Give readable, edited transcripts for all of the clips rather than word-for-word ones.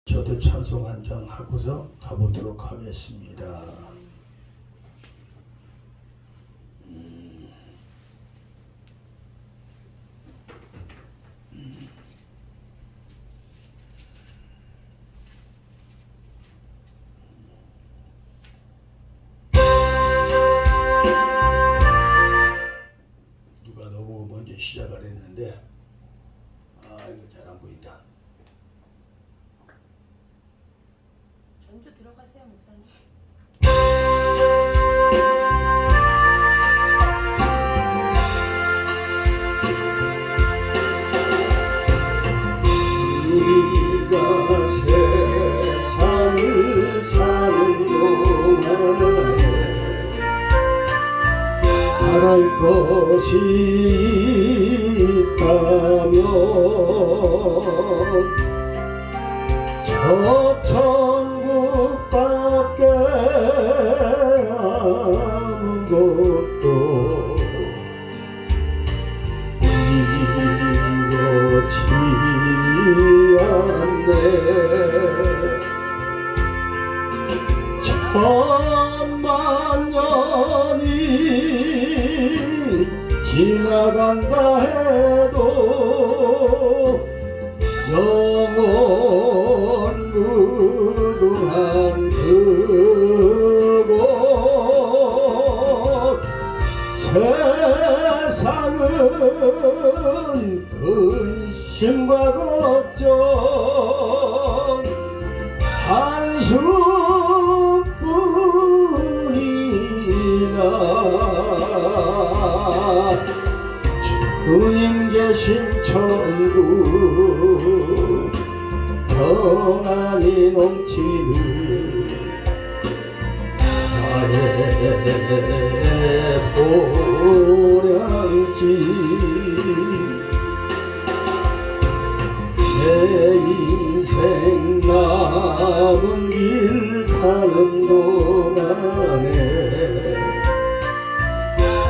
저도 찬송 한 장 하고서 가보도록 하겠습니다. 누가 너보고 먼저 시작을 했는데 이거 잘 안 보인다. 전주 들어가세요, 목사님. 우리가 세상을 사는 동안에 바랄 것이 있다면 저 천국밖에 아무것도 이렇지 않네. 천만 년이 지나간다 해도 영원 무궁한 그곳 세상은 근심과 걱정 한숨뿐이나 주님 계신 천국 평안이 넘치는 나의 보량지 내 인생 남은 길 가는 동안에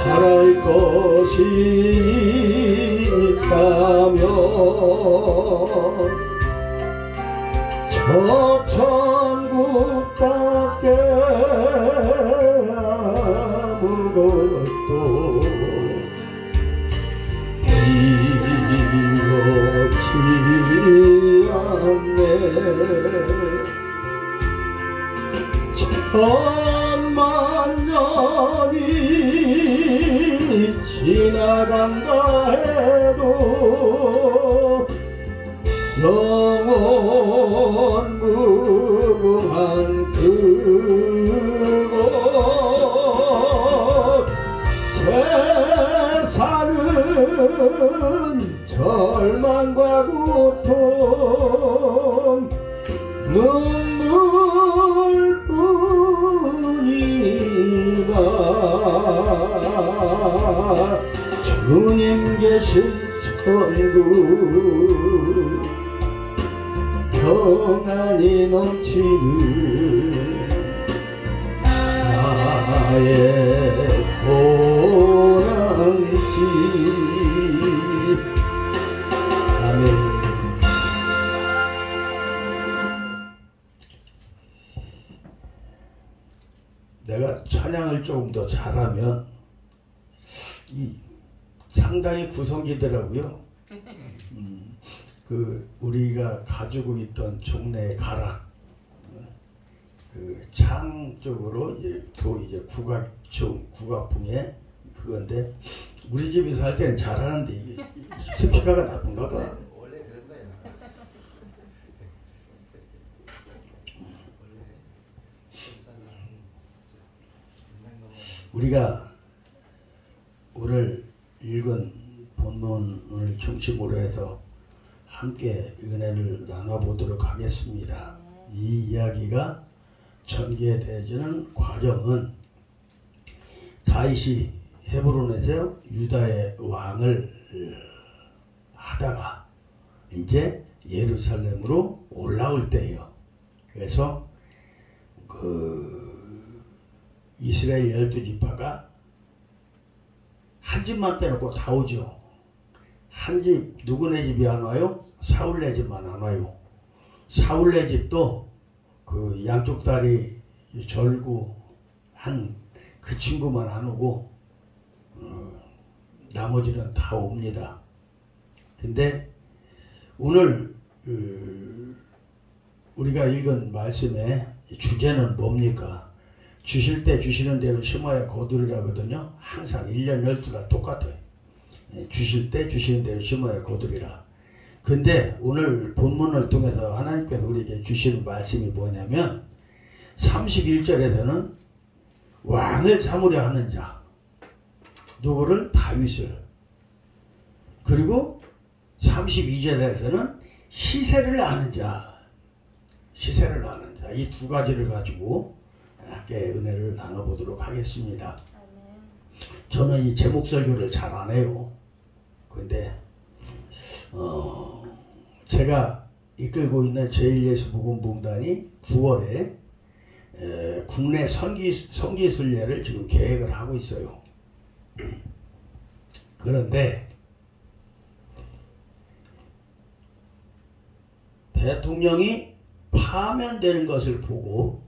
바랄 것이 있다면 저 천국밖에 아무것도 이렇지 않네. 천만 년이 지나간다 해도 영원 무궁한 그곳 세상은 절망과 고통 눈물뿐이다. 주님 계신 천국 평안이 넘치는 나의 보람이지. 아멘. 내가 찬양을 조금 더 잘하면 상당히 구성이더라고요. 우리가 가지고 있던 종래의 가락, 창 쪽으로 또 이제 국악풍의 그건데 우리 집에서 할 때는 잘하는데 이 스피커가 나쁜가 봐. 원래 그런 거야. 우리가 오늘 읽은 본문을 중심으로 해서 함께 은혜를 나눠보도록 하겠습니다. 이 이야기가 전개되어지는 과정은 다윗이 헤브론에서 유다의 왕을 하다가 이제 예루살렘으로 올라올 때예요. 그래서 이스라엘 12지파가 한 집만 빼놓고 다 오죠. 한 집, 누구네 집이 안 와요? 사울네 집만 안 와요. 사울네 집도 그 양쪽 다리 절구 한 그 친구만 안 오고 나머지는 다 옵니다. 근데 오늘 우리가 읽은 말씀의 주제는 뭡니까? 주실 때 주시는 대로 심어야 거두리라거든요. 항상 1년 12달 똑같아요. 주실 때 주시는 대로 심어야 거두리라. 근데 오늘 본문을 통해서 하나님께서 우리에게 주시는 말씀이 뭐냐면 31절에서는 왕을 삼으려 하는 자, 누구를? 다윗을. 그리고 32절에서는 시세를 아는 자, 시세를 아는 자, 이 두 가지를 가지고 함께 은혜를 나눠보도록 하겠습니다. 아멘. 저는 이 제목 설교를 잘 안 해요. 근데 제가 이끌고 있는 제1예수복음봉단이 9월에 국내 성지순례를 지금 계획을 하고 있어요. 그런데 대통령이 파면되는 것을 보고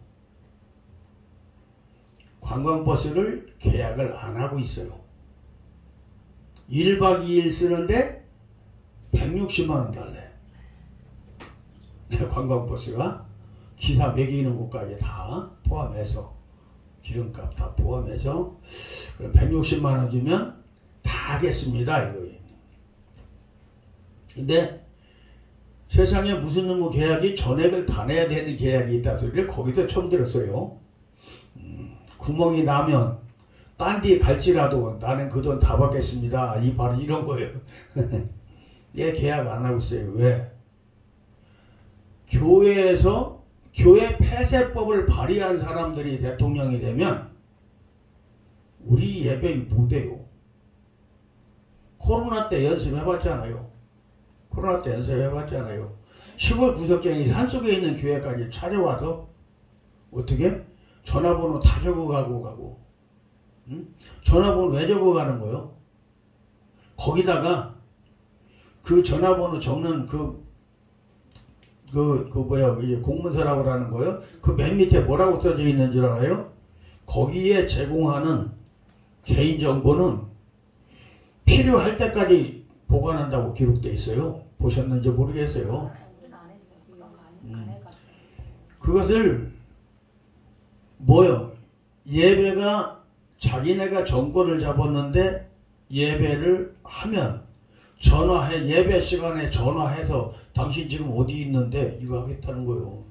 관광버스를 계약을 안 하고 있어요. 1박 2일 쓰는데 160만 원 달래. 관광버스가 기사 매기는 곳까지 다 포함해서 기름값 다 포함해서 160만 원 주면 다 하겠습니다 이거예요. 근데 세상에 무슨 놈의 계약이 전액을 다 내야 되는 계약이 있다 소리를 거기서 처음 들었어요. 구멍이 나면 딴 데 갈지라도 나는 그 돈 다 받겠습니다. 바로 이런 거예요. 얘 계약 안 하고 있어요. 왜? 교회에서 교회 폐쇄법을 발의한 사람들이 대통령이 되면 우리 예배 못해요. 코로나 때 연습해봤잖아요. 코로나 때 연습해봤잖아요. 시골 구석쟁이 산속에 있는 교회까지 찾아와서 어떻게? 전화번호 다 적어가고 가고. 응? 전화번호 왜 적어가는 거요? 거기다가 그 전화번호 적는 이제 공문서라고 하는 거요. 그 맨 밑에 뭐라고 써져 있는 줄 알아요? 거기에 제공하는 개인정보는 필요할 때까지 보관한다고 기록돼 있어요. 보셨는지 모르겠어요. 우리는 안 했어요. 그거 안 해봤어요. 그것을 뭐요? 예배가 자기네가 정권을 잡았는데 예배를 하면 전화해, 예배 시간에 전화해서 당신 지금 어디 있는데 이거 하겠다는 거예요.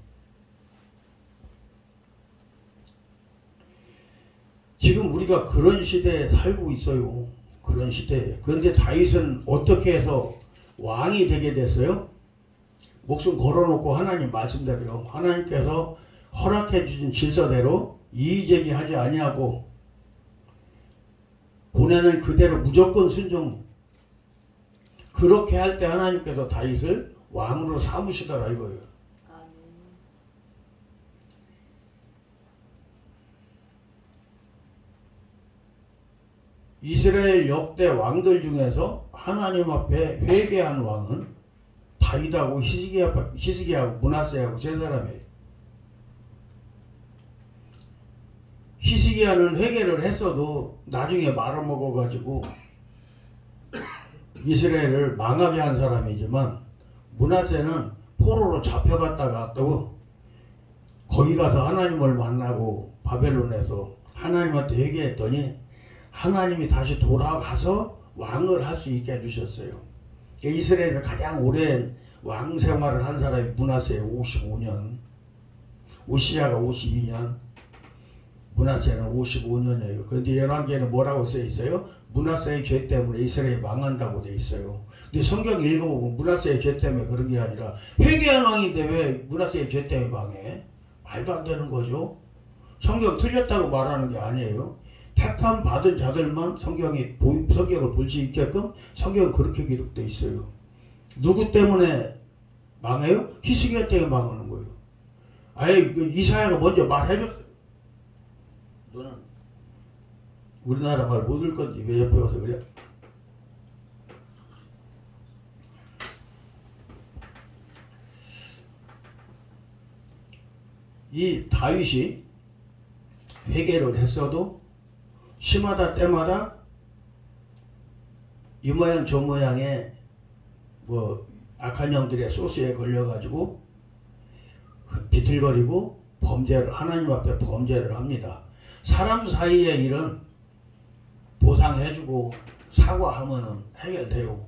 지금 우리가 그런 시대에 살고 있어요. 그런 시대에. 그런데 다윗은 어떻게 해서 왕이 되게 됐어요? 목숨 걸어놓고 하나님 말씀대로요. 하나님께서 허락해 주신 질서대로 이의제기하지 아니하고 보내는 그대로 무조건 순종. 그렇게 할 때 하나님께서 다윗을 왕으로 삼으시더라 이거예요. 아멘. 이스라엘 역대 왕들 중에서 하나님 앞에 회개한 왕은 다윗하고 히스기야하고 므낫세하고 세 사람이에요. 히스기야는 회개를 했어도 나중에 말아먹어가지고 이스라엘을 망하게 한 사람이지만 므낫세는 포로로 잡혀갔다가 또 거기 가서 하나님을 만나고 바벨론에서 하나님한테 회개했더니 하나님이 다시 돌아가서 왕을 할 수 있게 해주셨어요. 이스라엘에서 가장 오랜 왕 생활을 한 사람이 므낫세 55년, 오시야가 52년, 므낫세는 55년이에요. 그런데 열왕기에는 뭐라고 써 있어요? 므낫세의 죄 때문에 이스라엘이 망한다고 돼 있어요. 근데 성경 읽어보면 므낫세의 죄 때문에 그런 게 아니라 회개한 왕인데 왜 므낫세의 죄 때문에 망해? 말도 안 되는 거죠. 성경 틀렸다고 말하는 게 아니에요. 택함 받은 자들만 성경을 볼 수 있게끔 성경은 그렇게 기록되어 있어요. 누구 때문에 망해요? 히스기야 때문에 망하는 거예요. 아예 이사야가 먼저 말해줬어요. 너는 우리나라 말 못 들 건데 왜 옆에 와서 그래? 이 다윗이 회개를 했어도 시마다 때마다 이 모양 저 모양의 뭐 악한 영들의 소스에 걸려가지고 비틀거리고 범죄를 하나님 앞에 범죄를 합니다. 사람 사이의 일은 보상해주고 사과하면은 해결돼요.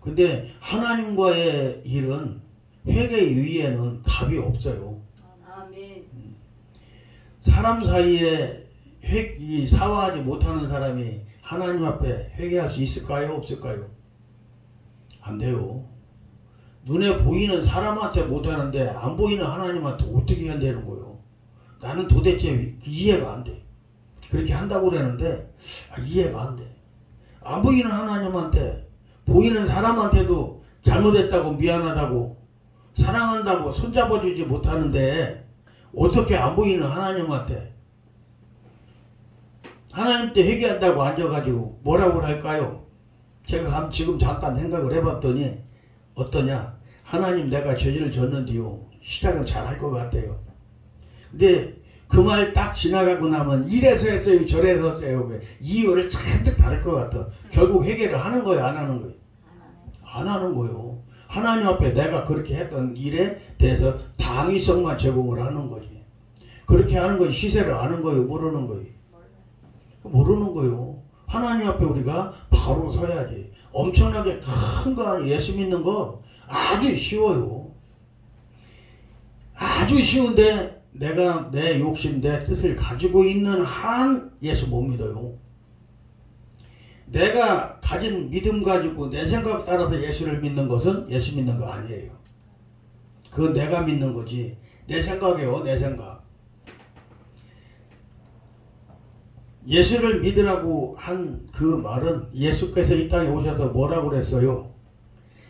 근데 하나님과의 일은 회개 위에는 답이 없어요. 아멘. 사람 사이에 사과하지 못하는 사람이 하나님 앞에 회개할 수 있을까요? 없을까요? 안 돼요. 눈에 보이는 사람한테 못하는데 안 보이는 하나님한테 어떻게 해야 되는 거예요? 나는 도대체 이해가 안 돼. 그렇게 한다고 그러는데 이해가 안 돼. 안 보이는 하나님한테 보이는 사람한테도 잘못했다고 미안하다고 사랑한다고 손잡아주지 못하는데 어떻게 안 보이는 하나님한테 하나님 때 회개한다고 앉아가지고 뭐라고 할까요? 제가 지금 잠깐 생각을 해봤더니 어떠냐? 하나님 내가 죄를 졌는데요. 시작은 잘할 것 같아요. 근데 그 말 딱 지나가고 나면 이래서 했어요 저래서 했어요. 이유를 잔뜩 다를 것 같아. 결국 회개를 하는 거예요 안 하는 거예요? 안 하는 거예요. 하나님 앞에 내가 그렇게 했던 일에 대해서 당위성만 제공을 하는 거지. 그렇게 하는 거지 시세를 아는 거예요 모르는 거예요? 모르는 거예요. 하나님 앞에 우리가 바로 서야지. 엄청나게 큰 거 아니에요. 예수 믿는 거 아주 쉬워요. 아주 쉬운데 내가 내 욕심 내 뜻을 가지고 있는 한 예수 못 믿어요. 내가 가진 믿음 가지고 내 생각 따라서 예수를 믿는 것은 예수 믿는 거 아니에요. 그건 내가 믿는 거지. 내 생각이에요. 내 생각. 예수를 믿으라고 한 그 말은 예수께서 이 땅에 오셔서 뭐라고 그랬어요?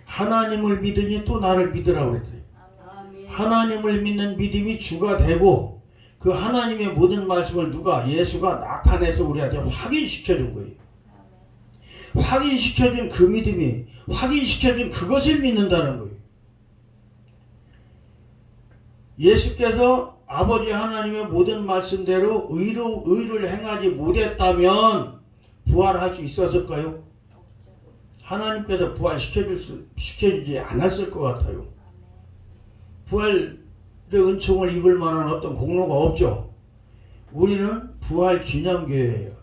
하나님을 믿으니 또 나를 믿으라고 그랬어요. 아멘. 하나님을 믿는 믿음이 주가 되고 그 하나님의 모든 말씀을 예수가 나타내서 우리한테 확인시켜 준 거예요. 확인시켜 준 그 믿음이 확인시켜 준 그것을 믿는다는 거예요. 예수께서 아버지 하나님의 모든 말씀대로 의를 행하지 못했다면 부활할 수 있었을까요? 하나님께서 시켜주지 않았을 것 같아요. 부활의 은총을 입을 만한 어떤 공로가 없죠. 우리는 부활 기념교회예요.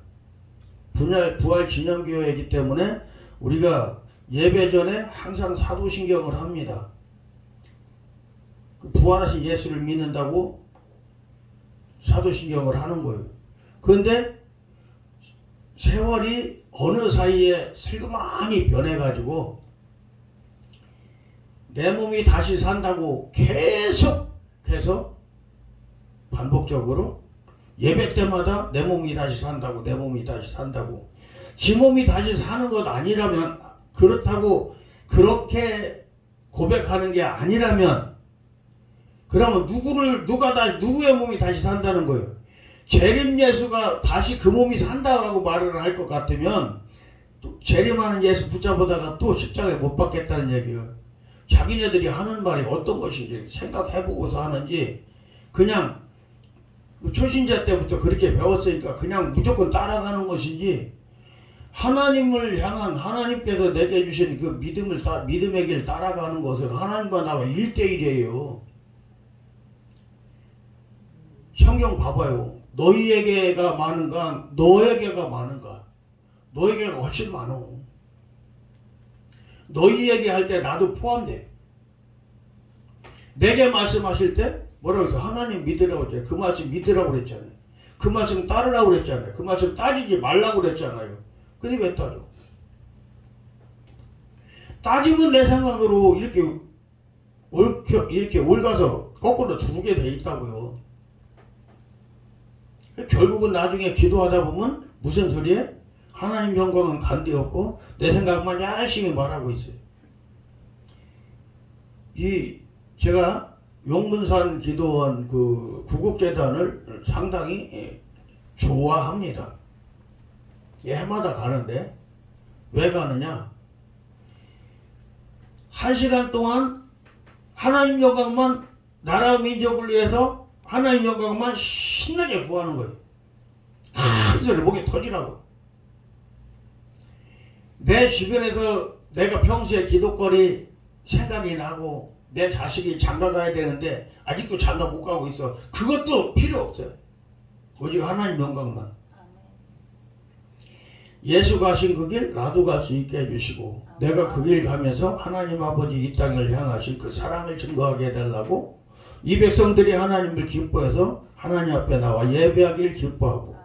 부활 기념교회이기 때문에 우리가 예배 전에 항상 사도신경을 합니다. 부활하신 예수를 믿는다고 사도신경을 하는 거예요. 그런데 세월이 어느 사이에 슬그머니 변해가지고 내 몸이 다시 산다고 계속해서 반복적으로 예배 때마다 내 몸이 다시 산다고 내 몸이 다시 산다고 지 몸이 다시 사는 것 아니라면 그렇다고 그렇게 고백하는 게 아니라면 그러면 누구의 몸이 다시 산다는 거예요? 재림 예수가 다시 그 몸이 산다라고 말을 할 것 같으면 또 재림하는 예수 붙잡아다가 또 십자가에 못 박겠다는 얘기예요. 자기네들이 하는 말이 어떤 것인지 생각해보고서 하는지 그냥 초신자 때부터 그렇게 배웠으니까 그냥 무조건 따라가는 것인지 하나님을 향한 하나님께서 내게 주신 그 믿음의 길 따라가는 것은 하나님과 나와 1대1이에요. 성경 봐봐요. 너희에게가 많은가 너에게가 많은가? 너에게가 훨씬 많어. 너희에게 할 때 나도 포함돼. 내게 말씀하실 때 뭐라고 했어? 하나님 믿으라고 했잖아요. 그 말씀 믿으라고 그랬잖아요. 그 말씀 따르라고 그랬잖아요. 그 말씀 따지지 말라고 그랬잖아요. 근데 왜 따져? 따지면 내 생각으로 이렇게 옳가서 거꾸로 죽게 돼 있다고요. 결국은 나중에 기도하다 보면 무슨 소리에? 하나님 영광은 간데없고 내 생각만 열심히 말하고 있어요. 제가 용문산 기도원 그 구국재단을 상당히 좋아합니다. 해마다 가는데 왜 가느냐? 1시간 동안 하나님 영광만 나라 민족을 위해서 하나님 영광만 신나게 구하는 거예요. 큰 소리 목에 터지라고. 내 주변에서 내가 평소에 기도거리 생각이 나고 내 자식이 장가 가야 되는데 아직도 장가 못 가고 있어. 그것도 필요 없어요. 오직 하나님 영광만. 예수 가신 그 길 나도 갈 수 있게 해주시고 내가 그 길 가면서 하나님 아버지 이 땅을 향하신 그 사랑을 증거하게 해달라고 이 백성들이 하나님을 기뻐해서 하나님 앞에 나와 예배하기를 기뻐하고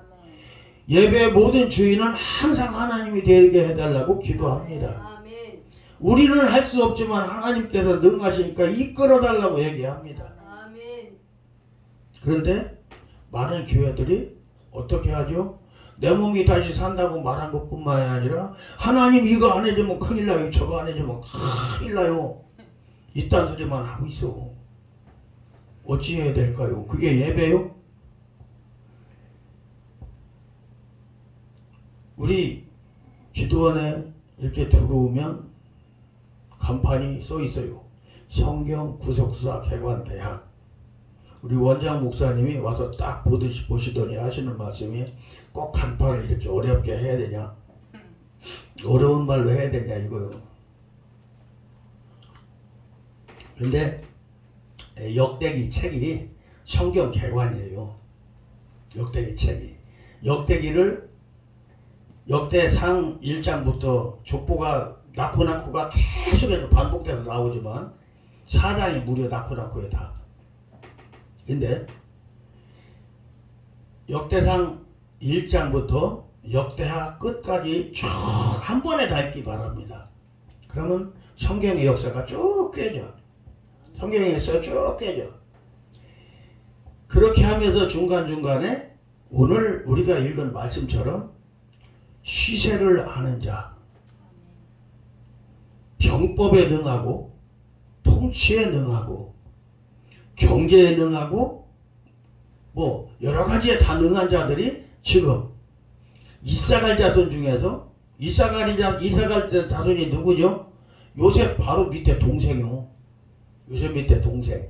예배의 모든 주인은 항상 하나님이 되게 해달라고 기도합니다. 아멘. 우리는 할 수 없지만 하나님께서 능하시니까 이끌어달라고 얘기합니다. 아멘. 그런데 많은 교회들이 어떻게 하죠? 내 몸이 다시 산다고 말한 것뿐만 아니라 하나님 이거 안 해주면 큰일 나요. 저거 안 해주면 큰일 나요. 이딴 소리만 하고 있어. 어찌해야 될까요? 그게 예배요? 우리 기도원에 이렇게 들어오면 간판이 써 있어요. 성경 구속사 개관대학. 우리 원장 목사님이 와서 딱 보시더니 하시는 말씀이 꼭 간판을 이렇게 어렵게 해야 되냐? 어려운 말로 해야 되냐 이거요. 근데 역대기 책이 성경 개관이에요. 역대기 책이. 역대기를 역대상 1장부터 족보가 낳고가 계속해서 반복돼서 나오지만 4장이 무려 낳고에 다. 근데 역대상 1장부터 역대하 끝까지 쭉 한 번에 다 읽기 바랍니다. 그러면 성경의 역사가 쭉 깨져. 성경의 역사가 쭉 깨져. 그렇게 하면서 중간중간에 오늘 우리가 읽은 말씀처럼 시세를 아는 자, 병법에 능하고 통치에 능하고 경제에 능하고 뭐 여러 가지에 다 능한 자들이 지금 이사갈 자손 중에서 이사갈 자손이 누구죠? 요셉 바로 밑에 동생이요. 요셉 밑에 동생.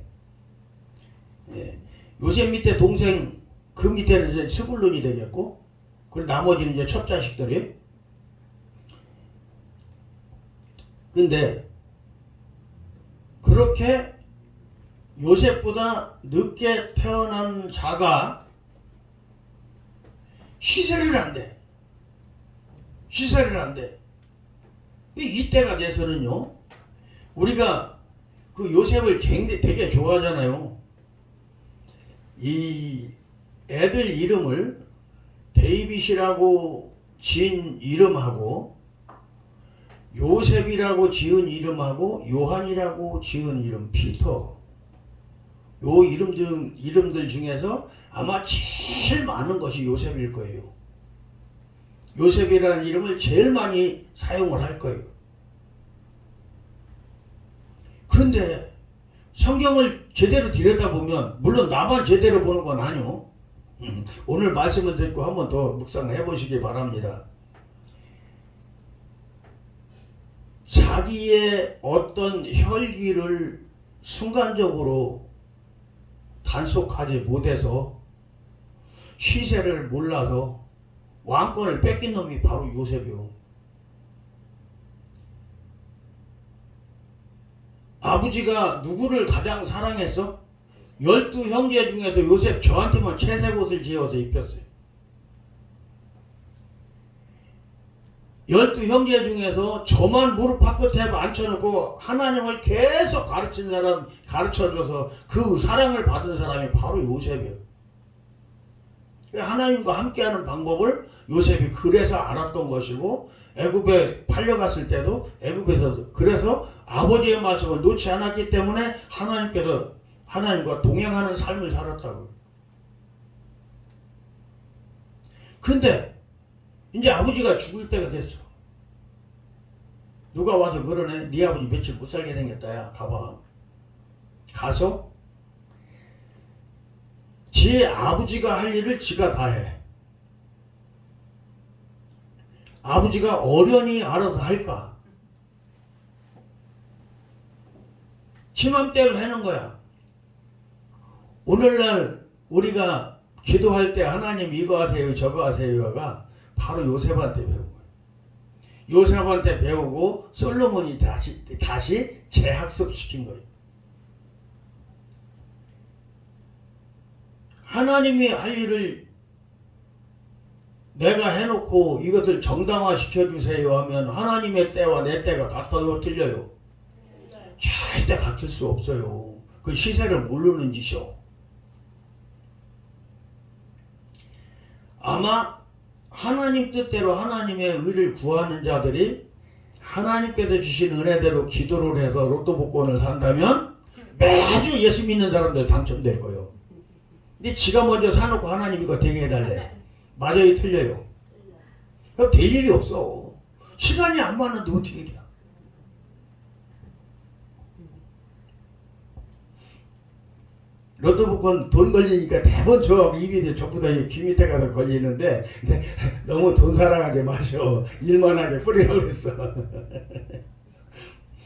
예. 요셉 밑에 동생 그 밑에는 이제 스불론이 되겠고 그리고 나머지는 이제 첩자식들이. 근데 그렇게 요셉보다 늦게 태어난 자가 시세를 안 돼. 시세를 안 돼. 이때가 돼서는요. 우리가 그 요셉을 되게 좋아하잖아요. 이 애들 이름을 데이빗이라고 지은 이름하고 요셉이라고 지은 이름하고 요한이라고 지은 이름 피터 요 이름들 중에서 아마 제일 많은 것이 요셉일 거예요. 요셉이라는 이름을 제일 많이 사용을 할 거예요. 근데 성경을 제대로 들여다보면 물론 나만 제대로 보는 건 아니요. 오늘 말씀을 듣고 한 번 더 묵상해 보시기 바랍니다. 자기의 어떤 혈기를 순간적으로 단속하지 못해서 시세를 몰라서 왕권을 뺏긴 놈이 바로 요셉이요. 아버지가 누구를 가장 사랑했어? 12형제 중에서 요셉 저한테만 채색 옷을 지어서 입혔어요. 12형제 중에서 저만 무릎 바깥에 앉혀놓고 하나님을 계속 가르친 사람, 가르쳐줘서 그 사랑을 받은 사람이 바로 요셉이에요. 하나님과 함께하는 방법을 요셉이 그래서 알았던 것이고 애굽에 팔려갔을 때도 애굽에서 그래서 아버지의 말씀을 놓지 않았기 때문에 하나님께서 하나님과 동행하는 삶을 살았다고요. 근데 이제 아버지가 죽을 때가 됐어. 누가 와서 그러네. 네 아버지 며칠 못 살게 생겼다. 야 가봐. 가서 지 아버지가 할 일을 지가 다 해. 아버지가 어련히 알아서 할까? 지 맘대로 하는 거야. 오늘날 우리가 기도할 때 하나님 이거 하세요 저거 하세요가 바로 요셉한테 배운 거예요. 요셉한테 배우고 솔로몬이 다시 재학습시킨 거예요. 하나님이 할 일을 내가 해놓고 이것을 정당화시켜 주세요 하면 하나님의 때와 내 때가 같아요 틀려요? 절대 같을 수 없어요. 그 시세를 모르는 짓이요. 아마 하나님 뜻대로 하나님의 의를 구하는 자들이 하나님께서 주신 은혜대로 기도를 해서 로또 복권을 산다면 매주 예수 믿는 사람들 당첨될 거예요. 근데 지가 먼저 사놓고 하나님 이거 되게 해달래. 맞아요 틀려요? 그럼 될 일이 없어. 시간이 안 맞는데 어떻게 돼? 로또 복권 돈 걸리니까 대본 저하고 입이 전부 다 귀 밑에 가서 걸리는데 너무 돈 사랑하게 마셔. 일만 하게 뿌리라고 그랬어.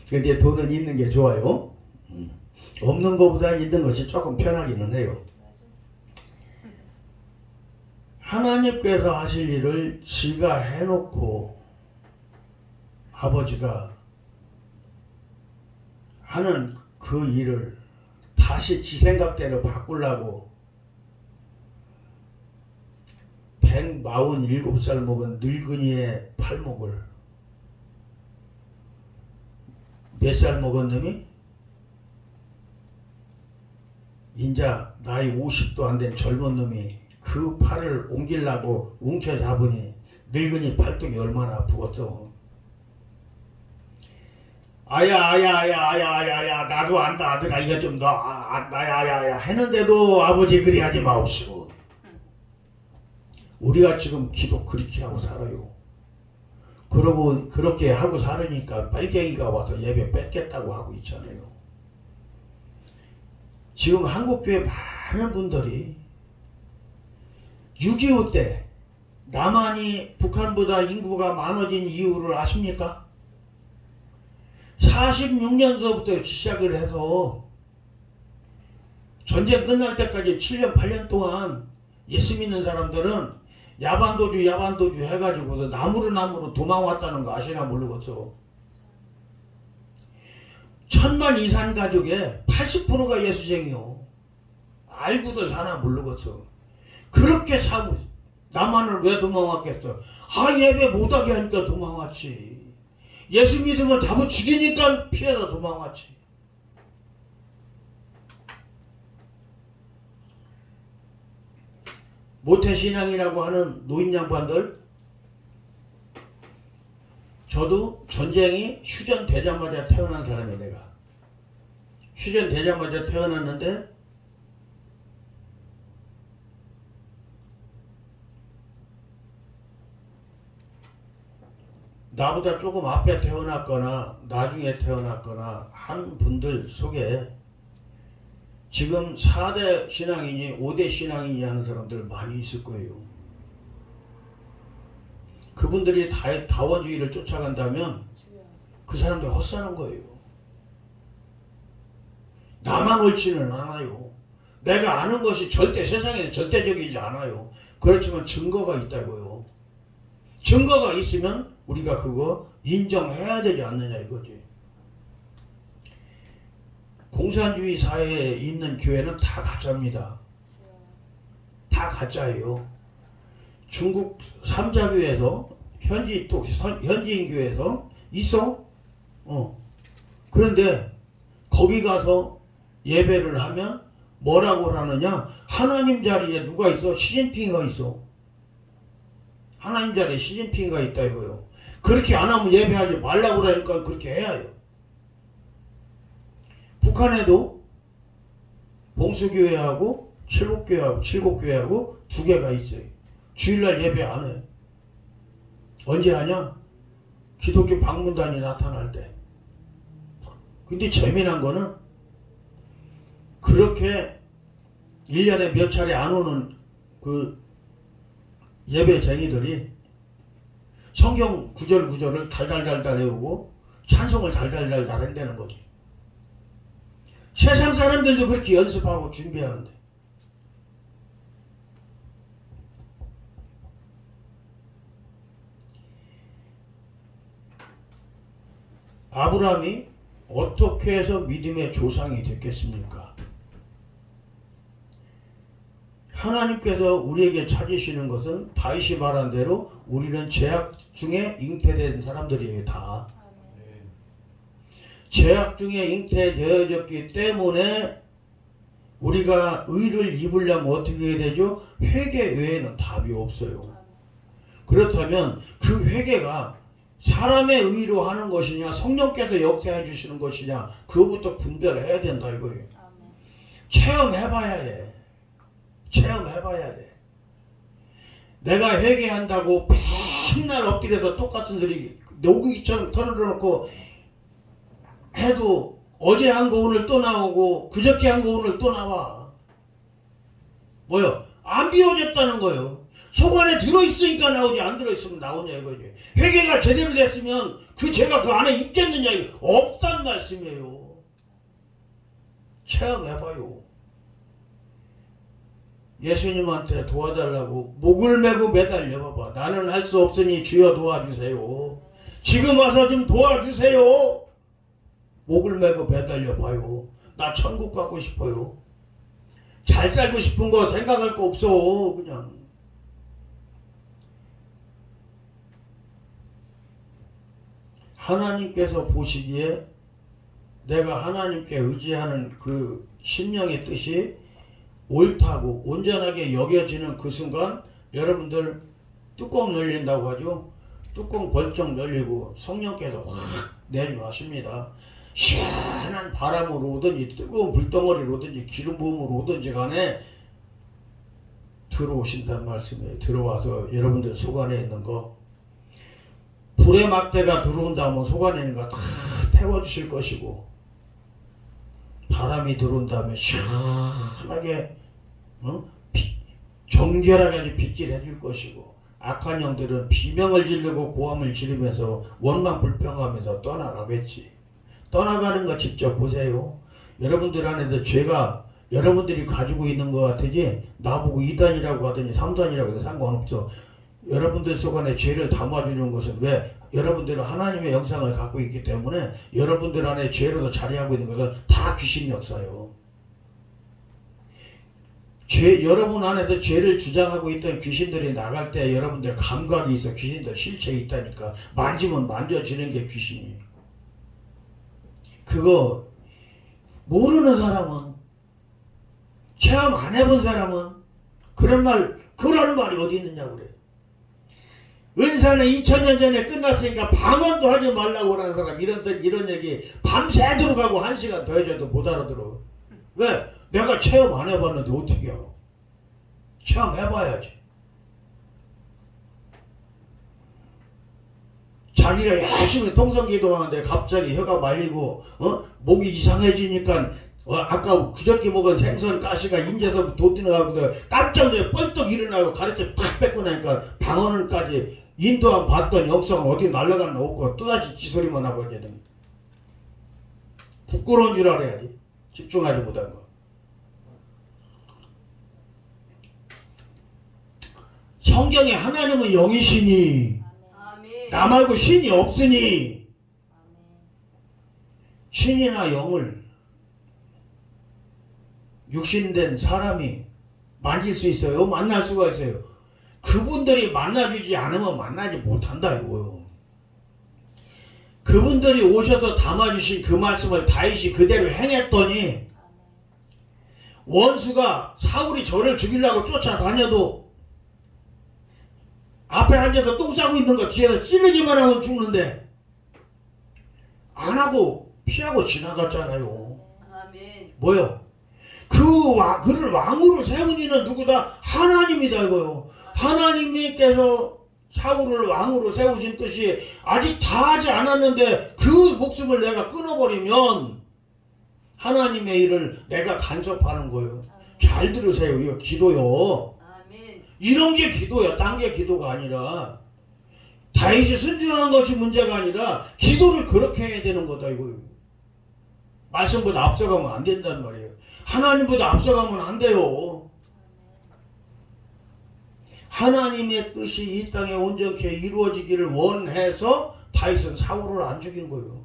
근데 돈은 있는 게 좋아요. 없는 것보다 있는 것이 조금 편하기는 해요. 하나님께서 하실 일을 지가 해놓고 아버지가 하는 그 일을 다시 지 생각대로 바꾸려고 147살 먹은 늙은이의 팔목을 몇 살 먹은 놈이 인자 나이 50도 안 된 젊은 놈이 그 팔을 옮기려고 움켜잡으니 늙은이 팔뚝이 얼마나 아프겠어. 아야 나도 안다 아들아 이거 좀 더 나야야야 했는데도 아버지 그리 하지 마옵시고. 우리가 지금 기도 그렇게 하고 살아요. 그러고 그렇게 하고 살으니까 빨갱이가 와서 예배 뺏겠다고 하고 있잖아요. 지금 한국교회 많은 분들이 6.25 때 남한이 북한보다 인구가 많아진 이유를 아십니까? 46년서부터 시작을 해서 전쟁 끝날 때까지 7년 8년 동안 예수 믿는 사람들은 야반도주 해가지고서 나무로 도망왔다는 거 아시나 모르겠어. 1000만 이산 가족의 80%가 예수쟁이요. 알고도 사나 모르겠어. 그렇게 남한을 왜 도망왔겠어? 예배 못하게 하니까 도망왔지. 예수 믿으면 잡아 죽이니까 피해서 도망왔지. 모태신앙이라고 하는 노인 양반들, 저도 전쟁이 휴전되자마자 태어난 사람이에요. 내가 휴전되자마자 태어났는데 나보다 조금 앞에 태어났거나 나중에 태어났거나 한 분들 속에 지금 4대 신앙이니 5대 신앙이니 하는 사람들 많이 있을 거예요. 그분들이 다원주의를 쫓아간다면 그 사람들 헛사는 거예요. 나만 옳지는 않아요. 내가 아는 것이 절대 세상에는 절대적이지 않아요. 그렇지만 증거가 있다고요. 증거가 있으면 우리가 그거 인정해야 되지 않느냐 이거지. 공산주의 사회에 있는 교회는 다 가짜입니다. 다 가짜예요. 중국 삼자교에서 현지인 교회에서 있어. 그런데 거기 가서 예배를 하면 뭐라고 하느냐? 하나님 자리에 누가 있어? 시진핑이가 있어. 하나님 자리에 시진핑이가 있다 이거요. 그렇게 안 하면 예배하지 말라고 그러니까 그렇게 해야 해요. 북한에도 봉수교회하고 칠곡교회하고 두 개가 있어요. 주일날 예배 안 해. 언제 하냐? 기독교 방문단이 나타날 때. 근데 재미난 거는 그렇게 1년에 몇 차례 안 오는 그 예배쟁이들이 성경 구절을 달달달달 외우고 찬송을 달달달달 한다는 거지. 세상 사람들도 그렇게 연습하고 준비하는데 아브라함이 어떻게 해서 믿음의 조상이 됐겠습니까? 하나님께서 우리에게 찾으시는 것은 다윗이 말한 대로 우리는 죄악 중에 잉태된 사람들이에요. 다. 죄악 중에 잉태되어졌기 때문에 우리가 의를 입으려면 어떻게 해야 되죠? 회개 외에는 답이 없어요. 그렇다면 그 회개가 사람의 의로 하는 것이냐 성령께서 역사해 주시는 것이냐 그것부터 분별을 해야 된다 이거예요. 체험해봐야 해. 체험해봐야 돼. 내가 회개한다고 맨날 엎드려서 똑같은 소리 녹이처럼 털어놓고 해도 어제 한 거 오늘 또 나오고 그저께 한 거 오늘 또 나와. 뭐요? 안 비워졌다는 거예요. 속 안에 들어있으니까 나오지 안 들어있으면 나오냐 이거지. 회개가 제대로 됐으면 그 죄가 그 안에 있겠느냐 이거 없단 말씀이에요. 체험해봐요. 예수님한테 도와달라고 목을 메고 매달려 봐봐. 나는 할 수 없으니 주여 도와주세요. 지금 와서 좀 도와주세요. 목을 메고 매달려 봐요. 나 천국 가고 싶어요. 잘 살고 싶은 거 생각할 거 없어. 그냥 하나님께서 보시기에 내가 하나님께 의지하는 그 심령의 뜻이 옳다고 온전하게 여겨지는 그 순간 여러분들 뚜껑 열린다고 하죠. 뚜껑 벌쩍 열리고 성령께서 확 내려가십니다. 시원한 바람으로 오든지 뜨거운 불덩어리로 오든지 기름 부음으로 오든지 간에 들어오신다는 말씀이에요. 들어와서 여러분들 속 안에 있는 거 불의 막대가 들어온다면 속 안에 있는 거 다 태워주실 것이고 바람이 들어온다면 시원하게 정결하게 빗질 해줄 것이고 악한 영들은 비명을 지르고 고함을 지르면서 원망 불평하면서 떠나가겠지. 떠나가는 거 직접 보세요. 여러분들 안에서 죄가 여러분들이 가지고 있는 것 같으지 나보고 2단이라고 하더니 3단이라고 해도 상관없어. 여러분들 속 안에 죄를 담아주는 것은 왜? 여러분들은 하나님의 영상을 갖고 있기 때문에 여러분들 안에 죄로서 자리하고 있는 것은 다 귀신 역사예요. 여러분 안에서 죄를 주장하고 있던 귀신들이 나갈 때 여러분들 감각이 있어. 귀신들 실체에 있다니까. 만지면 만져지는 게 귀신이에요. 그거 모르는 사람은 체험 안 해본 사람은 그런 말이 어디 있느냐고 그래요. 은사는 2000년 전에 끝났으니까 방언도 하지 말라고 하는 사람 이런 얘기 밤새도록 하고 1시간 더 해줘도 못 알아들어. 왜? 내가 체험 안 해봤는데 어떻게 해요? 체험해봐야지. 자기가 열심히 통성기도하는데 갑자기 혀가 말리고 목이 이상해지니까 아까 그저께 먹은 생선 가시가 인제서 돋아나가고 깜짝 놀래 뻘떡 일어나고 가르쳐 팍 뺏고 나니까 방언을까지 인도한 봤더니 영성은 어디 날아갔나 없고 또다시 지소리만 하고 이제는 부끄러운 줄 알아야지. 집중하지 못한 거. 성경에 하나님은 영이시니 나 말고 신이 없으니 신이나 영을 육신된 사람이 만질 수 있어요? 만날 수가 있어요? 그분들이 만나주지 않으면 만나지 못한다 이거요. 그분들이 오셔서 담아주신 그 말씀을 다윗이 그대로 행했더니 원수가 사울이 저를 죽이려고 쫓아다녀도 앞에 앉아서 똥 싸고 있는 거 뒤에서 찌르기만 하면 죽는데 안 하고 피하고 지나갔잖아요. 아멘. 뭐요? 그를 왕으로 세운 이는 누구다? 하나님이다 이거요. 하나님께서 사울을 왕으로 세우신 뜻이 아직 다 하지 않았는데 그 목숨을 내가 끊어버리면 하나님의 일을 내가 간섭하는 거예요. 잘 들으세요. 이거 기도요. 아멘. 이런 게 기도야. 딴 게 기도가 아니라 다윗이 순종한 것이 문제가 아니라 기도를 그렇게 해야 되는 거다 이거예요. 말씀보다 앞서가면 안 된단 말이에요. 하나님보다 앞서가면 안 돼요. 하나님의 뜻이 이 땅에 온전케 이루어지기를 원해서 다윗은 사울을 안 죽인 거예요.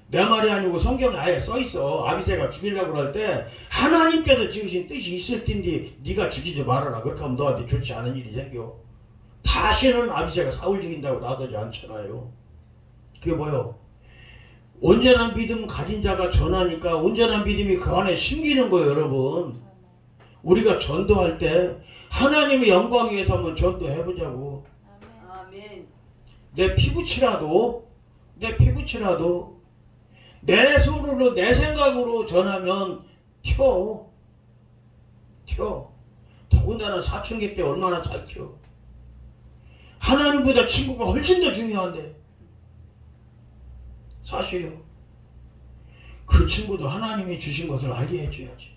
내 말이 아니고 성경에 아예 써있어. 아비새가 죽이려고 그럴 때 하나님께서 지으신 뜻이 있을 텐데 네가 죽이지 말아라. 그렇게 하면 너한테 좋지 않은 일이 생겨. 다시는 아비새가 사울 죽인다고 나서지 않잖아요. 그게 뭐요? 온전한 믿음 가진 자가 전하니까 온전한 믿음이 그 안에 심기는 거예요, 여러분. 우리가 전도할 때 하나님의 영광 위해서 한번 전도해보자고. 아멘. 내 피부치라도 내 소리로 내 생각으로 전하면 튀어. 더군다나 사춘기 때 얼마나 잘 튀어. 하나님보다 친구가 훨씬 더 중요한데. 사실이요. 그 친구도 하나님이 주신 것을 알게 해줘야지.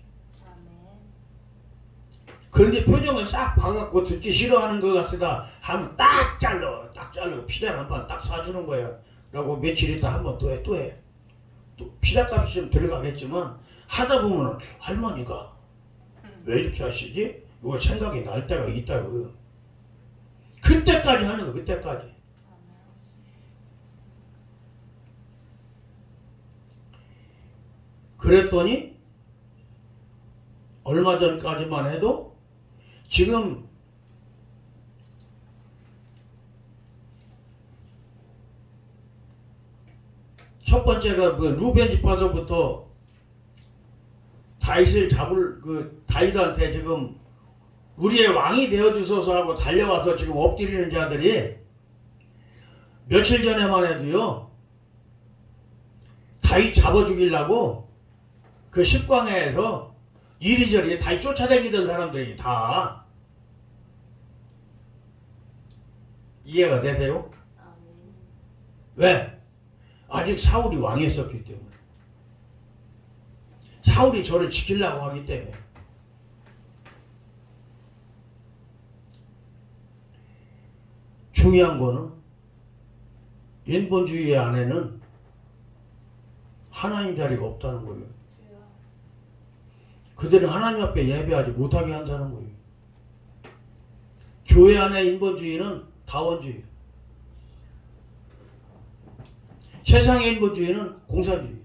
그런데 표정을 싹 봐갖고 듣기 싫어하는 것 같다 하면 딱 잘라 피자 한 판 딱 사주는 거야. 라고 며칠 있다 한 번 더 해, 또 해. 또 피자값이 좀 들어가겠지만 하다 보면 할머니가 왜 이렇게 하시지? 이거 생각이 날 때가 있다고요. 그때까지 하는 거, 그때까지. 그랬더니 얼마 전까지만 해도 지금 첫 번째가 그 루벤 지파서부터 다윗을 잡을 그 다윗한테 지금 우리의 왕이 되어 주소서 하고 달려와서 지금 엎드리는 자들이 며칠 전에만 해도요 다윗 잡아 죽이려고 그 십광야에서 이리저리 다윗 쫓아다니던 사람들이 다 이해가 되세요? 왜? 아직 사울이 왕이었었기 때문에. 사울이 저를 지키려고 하기 때문에. 중요한 거는 인본주의 안에는 하나님 자리가 없다는 거예요. 그들은 하나님 앞에 예배하지 못하게 한다는 거예요. 교회 안의 인본주의는 다원주의. 세상의 인본주의는 공산주의.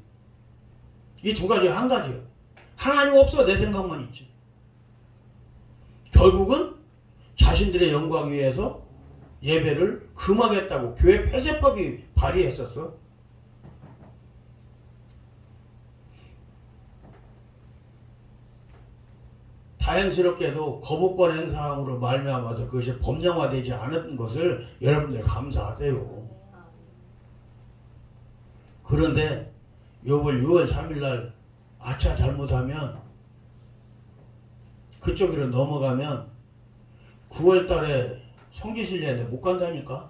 이 두 가지가 한 가지예요. 하나님 없어 내 생각만 있지. 결국은 자신들의 영광 위해서 예배를 금하겠다고 교회 폐쇄법이 발의했었어. 다행스럽게도 거부권 행사함으로 말미암아서 그것이 법령화되지 않은 것을 여러분들 감사하세요. 그런데 요번 6월 3일날 아차 잘못하면 그쪽으로 넘어가면 9월달에 성지순례인데 못 간다니까.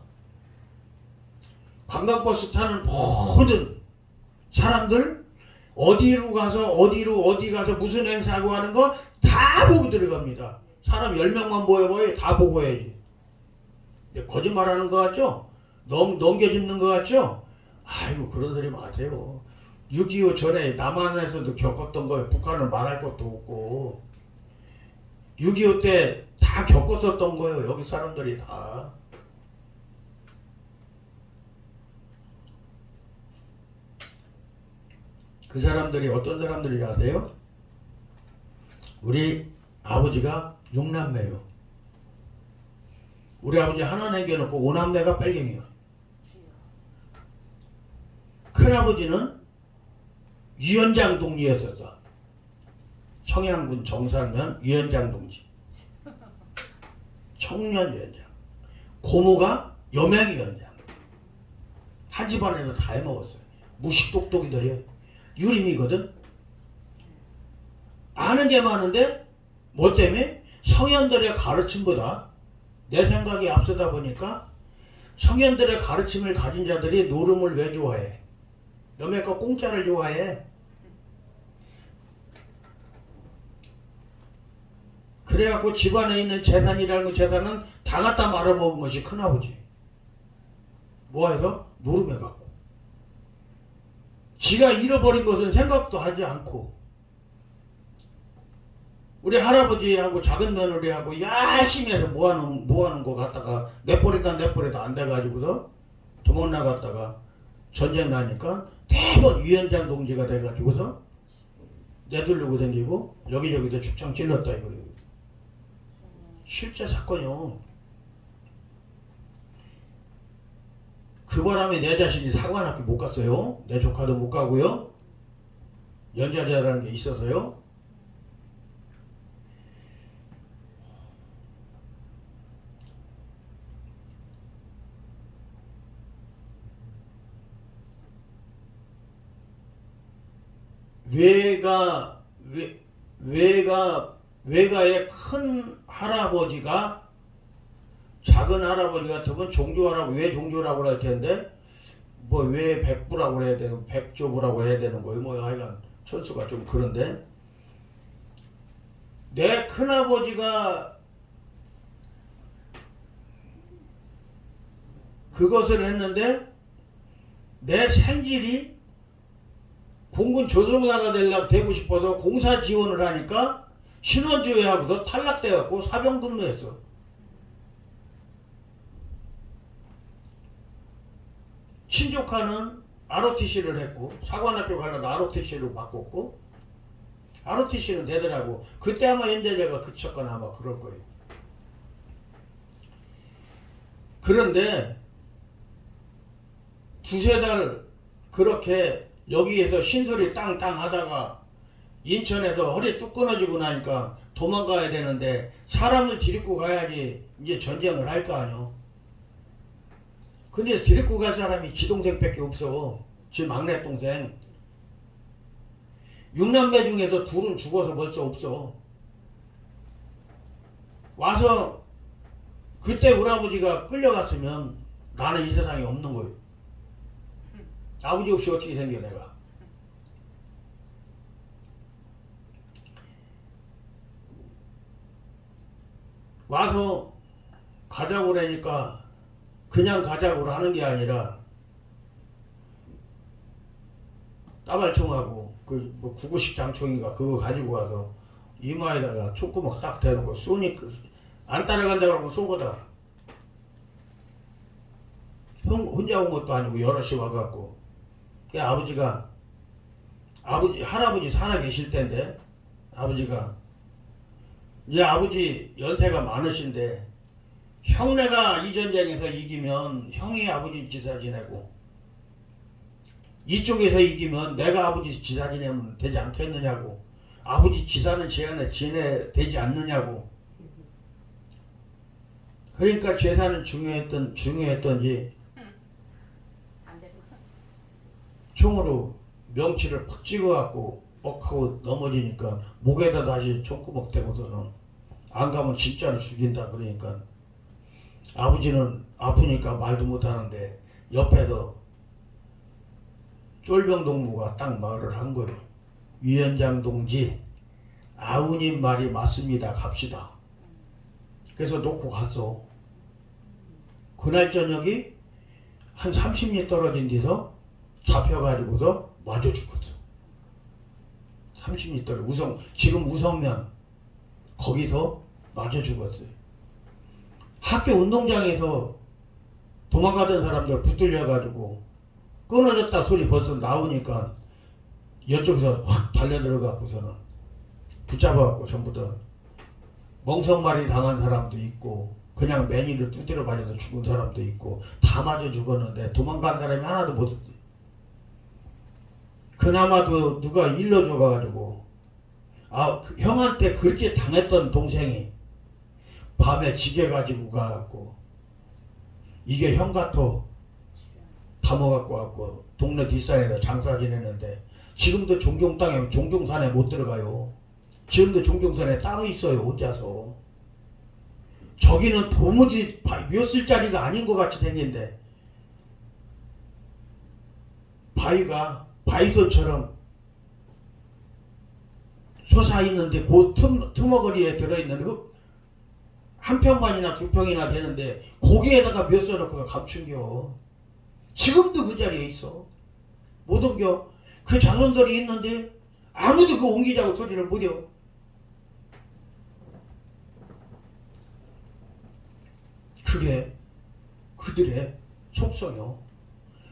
관광버스 타는 모든 사람들 어디로 가서 어디 가서 무슨 행사하고 하는 거 다 보고 들어갑니다. 사람 10명만 모여봐야 다 보고 해야지. 거짓말하는 거 같죠? 넘겨짚는 거 같죠? 아이고 그런 소리 마세요. 6.25 전에 남한에서도 겪었던 거예요. 북한은 말할 것도 없고 6.25 때 다 겪었었던 거예요. 여기 사람들이 다. 그 사람들이 어떤 사람들이 아세요? 우리 아버지가 6남매요. 우리 아버지 하나 남겨놓고 5남매가 빨갱이요. 큰아버지는 위원장 동지였었어. 청양군 정산면 위원장 동지. 청년위원장. 고모가 여명위원장. 한 집안에서 다 해먹었어요. 무식똑똑이들이에요. 유림이거든. 아는 게 많은데 뭐 때문에? 성현들의 가르침보다 내 생각이 앞서다 보니까 성현들의 가르침을 가진 자들이 노름을 왜 좋아해? 너네 거 공짜를 좋아해. 그래갖고 집안에 있는 재산이라는 그 재산은 다 갖다 말아먹은 것이 큰아버지. 뭐해서? 노름해갖고. 지가 잃어버린 것은 생각도 하지 않고 우리 할아버지하고 작은 며느리하고 열심히 해서 모아놓은 거 갖다가 내버리다 안 돼가지고서 도망 나갔다가 전쟁 나니까 대번 위원장 동지가 돼가지고서 내두르고 다니고 여기저기서 축창 찔렀다 이거예요. 실제 사건이요. 그 바람에 내 자신이 사관학교 못 갔어요. 내 조카도 못 가고요. 연좌제라는 게 있어서요. 외가의 큰 할아버지가 작은 할아버지 같으면 종조할아버지, 왜 종조라고 할 텐데 뭐 왜 백부라고 해야 되는, 백조부라고 해야 되는 거예요. 뭐 하여간 천수가 좀 그런데 내 큰아버지가 그것을 했는데 내 생질이 공군 조종사가 되고 싶어서 공사 지원을 하니까 신원조회하고서 탈락돼갖고 사병근무했어. 친조카는 ROTC를 했고 사관학교 가려다 ROTC로 바꿨고 ROTC는 되더라고. 그때 아마 연좌제가 그쳤거나 아마 그럴 거예요. 그런데 두세 달 그렇게 여기에서 신소리 땅땅 하다가 인천에서 허리 뚝 끊어지고 나니까 도망가야 되는데 사람을 데리고 가야지 이제 전쟁을 할 거 아니요. 근데 데리고 갈 사람이 지 동생밖에 없어. 지 막내 동생. 6남매 중에서 둘은 죽어서 벌써 없어. 와서 그때 우리 아버지가 끌려갔으면 나는 이 세상에 없는 거예요. 아버지 없이 어떻게 생겨 내가. 와서 가자고 그러니까 그냥 가자고 하는 게 아니라 따발총하고 그 뭐 구구식 장총인가 그거 가지고 와서 이마에다가 촉구멍 딱 대놓고 쏘니 안 따라간다 그러면 쏘거든. 혼자 온 것도 아니고 여럿이 와갖고 아버지가 할아버지 살아 계실 텐데 아버지가 이제 아버지 연세가 많으신데 형네가 이 전쟁에서 이기면 형이 아버지 지사 지내고 이쪽에서 이기면 내가 아버지 지사 지내면 되지 않겠느냐고. 아버지 지사는 지내 되지 않느냐고. 그러니까 제사는 중요했던지 총으로 명치를 팍 찍어갖고 뻑하고 넘어지니까 목에다 다시 총구멍 대고서는 안 가면 진짜로 죽인다 그러니까 아버지는 아프니까 말도 못하는데 옆에서 쫄병동무가 딱 말을 한 거예요. 위원장 동지 아우님 말이 맞습니다. 갑시다. 그래서 놓고 갔어. 그날 저녁이 한 30리 떨어진 데서 잡혀가지고서 맞아 죽었어. 30리 떨어져. 지금 우성면 거기서 맞아 죽었어요. 학교 운동장에서 도망가던 사람들 붙들려가지고 끊어졌다 소리 벌써 나오니까 이쪽에서 확 달려들어가고서는 붙잡아갖고 전부 다 멍석말이 당한 사람도 있고 그냥 매니를 두드려 맞아서 죽은 사람도 있고 다 맞아 죽었는데 도망간 사람이 하나도 못 없대. 그나마도 누가 일러줘가지고 그 형한테 그렇게 당했던 동생이 밤에 지게 가지고 가갖고 이게 형 같아 담아갖고 왔고 동네 뒷산에다 장사 지내는데 지금도 종종땅에 종종산에 못 들어가요. 지금도 종종산에 따로 있어요. 혼자서. 저기는 도무지 몇 쓸짜리가 아닌 것 같이 생긴데 바위가 바위선처럼 솟아있는데 그 틈어거리에 들어있는 그 한 평만이나 두 평이나 되는데 거기에다가 몇 써놓고 감춘겨. 지금도 그 자리에 있어. 못 옮겨. 그 자손들이 있는데 아무도 그 옮기자고 소리를 못해요. 그게 그들의 속성이요.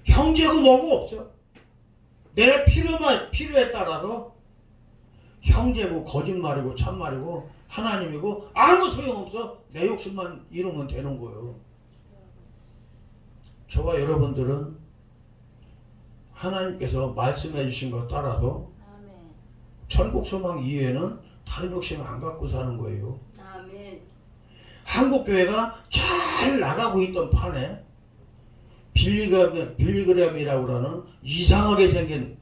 형제고 뭐고 없어. 내 필요에 따라서 형제고 거짓말이고 참말이고 하나님이고 아무 소용없어. 내 욕심만 이루면 되는 거예요. 저와 여러분들은 하나님께서 말씀해 주신 것 따라서 아멘. 천국 소망 이외에는 다른 욕심 안 갖고 사는 거예요. 아멘. 한국 교회가 잘 나가고 있던 판에 빌리그램이라고 하는 이상하게 생긴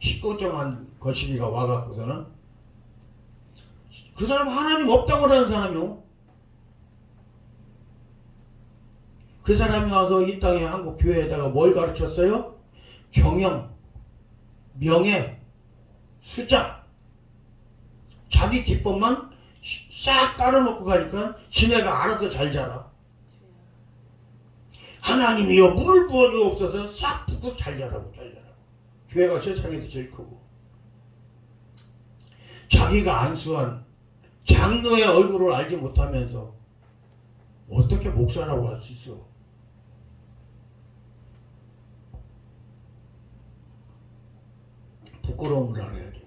희꼬정한 거시기가 와갖고서는 그 사람 하나님 없다고 하는 사람이요. 그 사람이 와서 이 땅에 한국 교회에다가 뭘 가르쳤어요? 경영, 명예, 숫자, 자기 기법만 싹 깔아놓고 가니까 지네가 알아서 잘 자라. 하나님이여 물을 부어주옵소서 싹 붓고 잘 자라고 잘 자라고. 교회가 세상에서 제일 크고 자기가 안수한 장로의 얼굴을 알지 못하면서 어떻게 목사라고 할 수 있어? 부끄러움을 알아야지.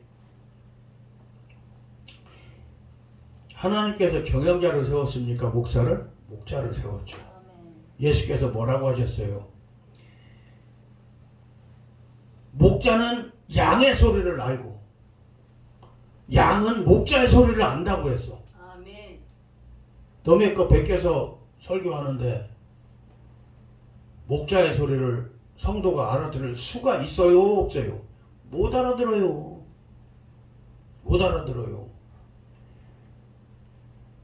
하나님께서 경영자를 세웠습니까? 목사를? 목자를 세웠죠. 아멘. 예수께서 뭐라고 하셨어요? 목자는 양의 소리를 알고 양은 목자의 소리를 안다고 했어. 아멘. 너네 거 베껴서 설교하는데 목자의 소리를 성도가 알아들을 수가 있어요? 없어요? 못 알아들어요. 못 알아들어요.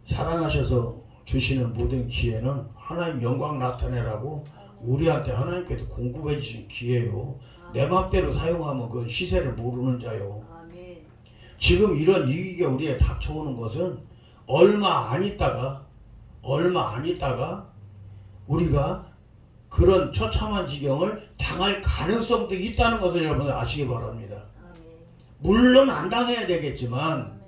사랑하셔서 주시는 모든 기회는 하나님 영광 나타내라고 우리한테 하나님께서 공급해 주신 기회요. 내 맘대로 사용하면 그 시세를 모르는 자요. 아멘. 지금 이런 위기가 우리에 닥쳐오는 것은 얼마 안 있다가 우리가 그런 처참한 지경을 당할 가능성도 있다는 것을 여러분 아시기 바랍니다. 아멘. 물론 안 당해야 되겠지만 아멘.